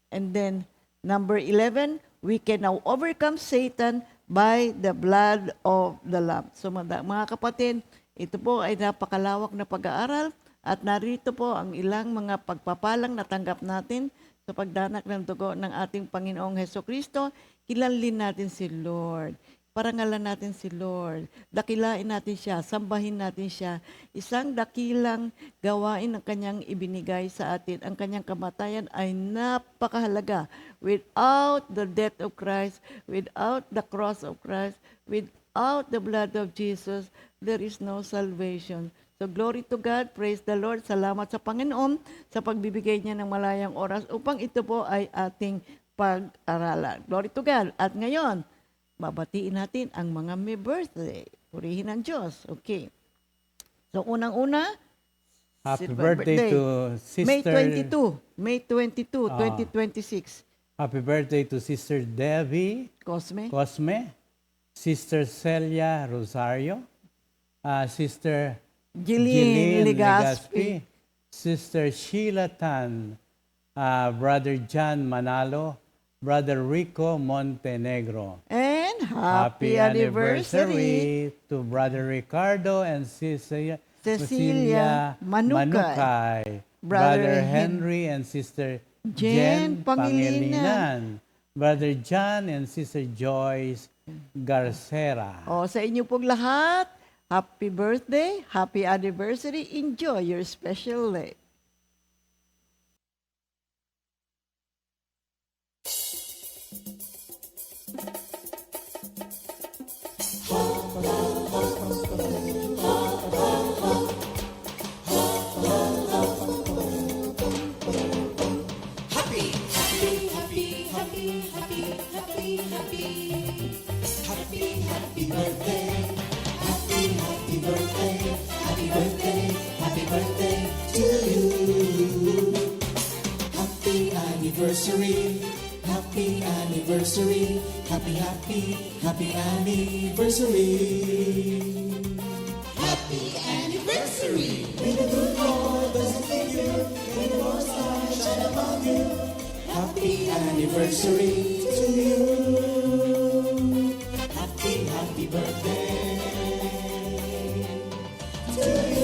And then, number 11, we can now overcome Satan by the blood of the Lamb. So mga kapatid, ito po ay napakalawak na pag-aaral at narito po ang ilang mga pagpapalang natanggap natin sa pagdanak ng dugo ng ating Panginoong Hesukristo. Kilalin natin si Lord. Parangalan natin si Lord. Dakilain natin siya. Sambahin natin siya. Isang dakilang gawain ang kanyang ibinigay sa atin. Ang kanyang kamatayan ay napakahalaga. Without the death of Christ, without the cross of Christ, without the blood of Jesus, there is no salvation. So glory to God, praise the Lord. Salamat sa Panginoon sa pagbibigay niya ng malayang oras upang ito po ay ating pag-aralan. Glory to God. At ngayon, babatiin natin ang mga may birthday. Purihin ang Diyos. Okay. So unang-una, Happy birthday to Sister... May 22, 2026. Happy birthday to Sister Debbie Cosme. Sister Celia Rosario, Sister Jeline Legaspi. Sister Sheila Tan, Brother John Manalo, Brother Rico Montenegro. And happy anniversary to Brother Ricardo and Cecilia Cecilia Manukay, Brother Henry and Sister Jen Jen Pangilinan. Pangilinan, Brother John and Sister Joyce Garcera. O, sa inyo pong lahat, happy birthday, happy anniversary, enjoy your special day. Happy anniversary, happy anniversary. Happy anniversary. May the good Lord bless and keep you, may the Lord's light shine upon you. Happy anniversary to you. Happy birthday to you.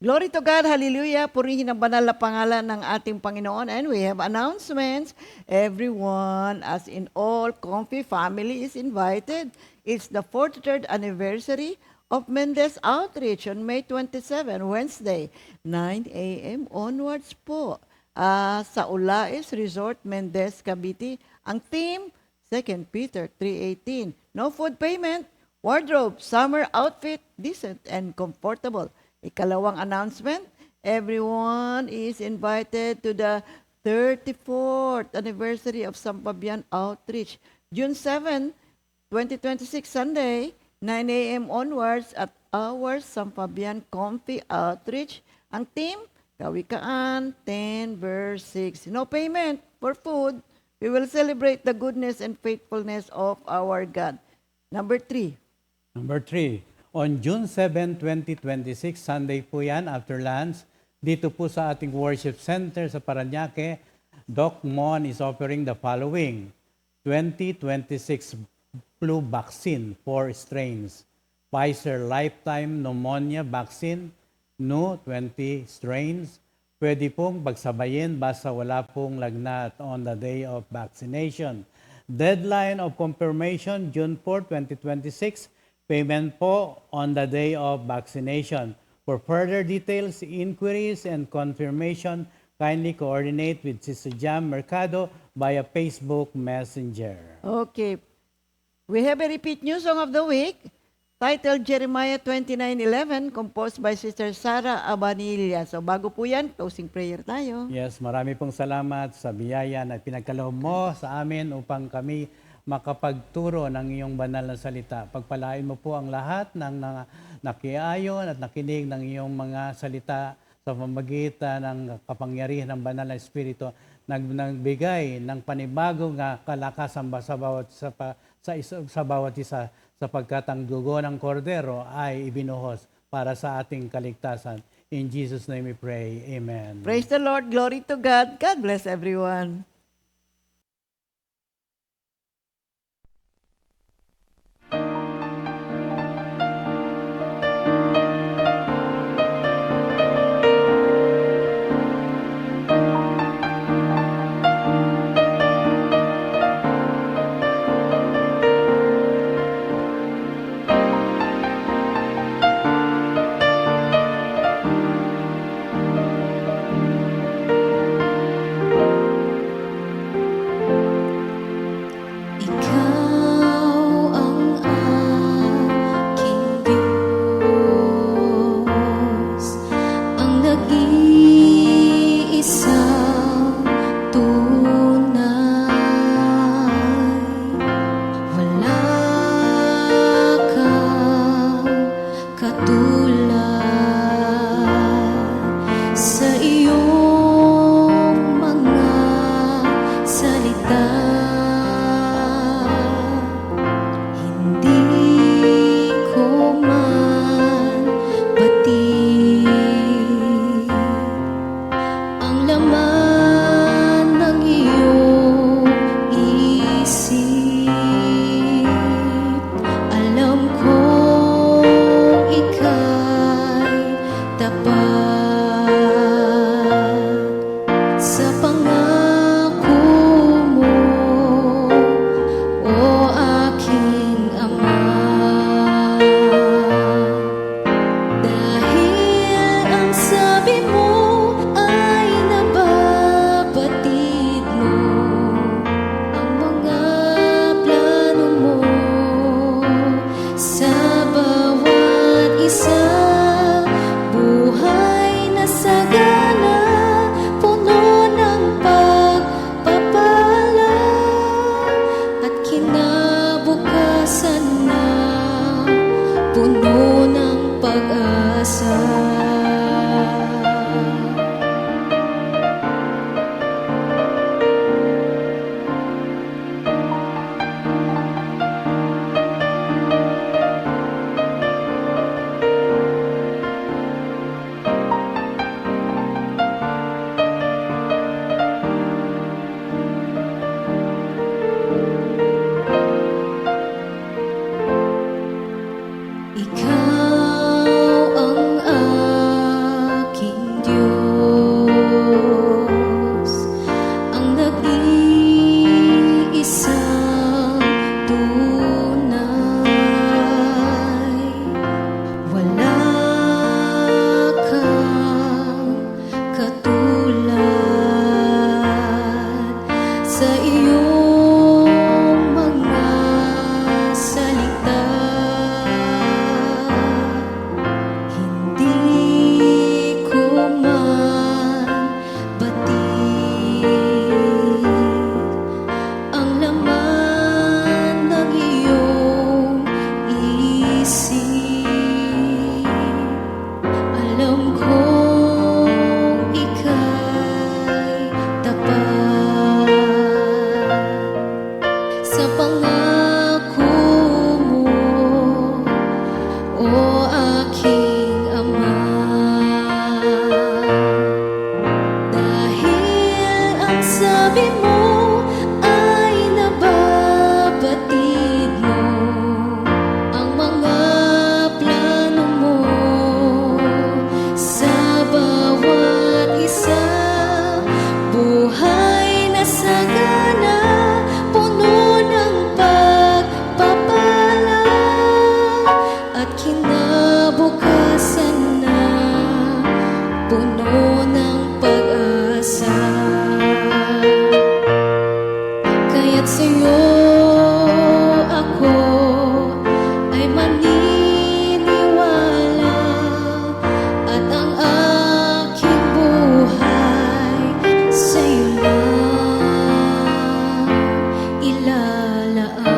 Glory to God, hallelujah. Purihin ang banal na pangalan ng ating Panginoon. And we have announcements. Everyone, as in all Comfy family, is invited. It's the 43rd anniversary of Mendez Outreach on May 27, Wednesday, 9 a.m. onwards po. sa Ulais Resort, Mendez, Cavite. Ang theme, 2 Peter 3:18. No food payment, wardrobe, summer outfit, decent and comfortable. Ikalawang announcement, everyone is invited to the 34th anniversary of Sampabian Outreach. June 7, 2026, Sunday, 9 a.m. onwards at our Sampabian Comfy Outreach. Ang theme, Kawikaan 10 verse 6. No payment for food. We will celebrate the goodness and faithfulness of our God. Number 3. Number 3, on June 7, 2026, Sunday po yan, after lunch, dito po sa ating worship center sa Parañaque, Doc Mon is offering the following: 2026 flu vaccine, 4 strains. Pfizer Lifetime Pneumonia Vaccine, no 20 strains. Pwede pong pagsabayin basta wala pong lagnat on the day of vaccination. Deadline of confirmation, June 4, 2026. Payment po on the day of vaccination. For further details, inquiries, and confirmation, kindly coordinate with Sister Jam Mercado via Facebook Messenger. Okay. We have a repeat new song of the week titled Jeremiah 29:11, composed by Sister Sara Abanilla. So bago po yan, closing prayer tayo. Yes, marami pong salamat sa biyaya na pinagkaloob mo sa amin upang kami makapagturo ng iyong banal na salita. Pagpalain mo po ang lahat ng nakiayon at nakinig ng iyong mga salita sa pamamagitan ng kapangyarihan ng banal na Espiritu, nagbigay ng panibagong kalakasan sa bawat isa, sapagkat ang dugo ng kordero ay ibinuhos para sa ating kaligtasan. In Jesus' name we pray. Amen. Praise the Lord. Glory to God. God bless everyone. At sa'yo ako ay maniniwala, at ang aking buhay sa'yo lang ilalaan.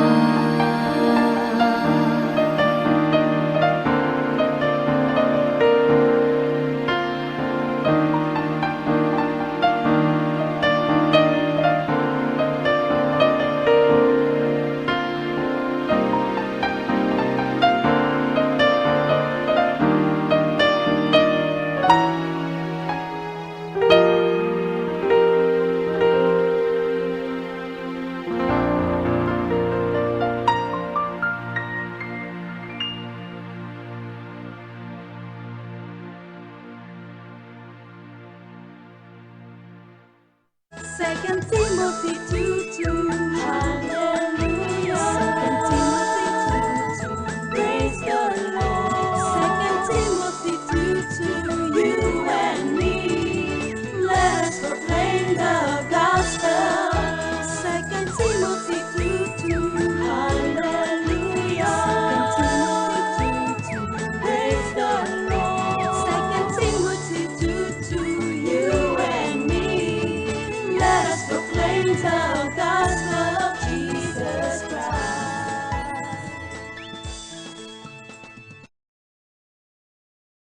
Second Timothy 2:2. Hallelujah. Second Timothy 2:2. Praise the Lord. Second Timothy 2:2. You and me, let us proclaim the gospel. Second Timothy 2:2. Hallelujah. Second Timothy 2:2. Praise the Lord. Second Timothy 2:2. You and me, let us proclaim the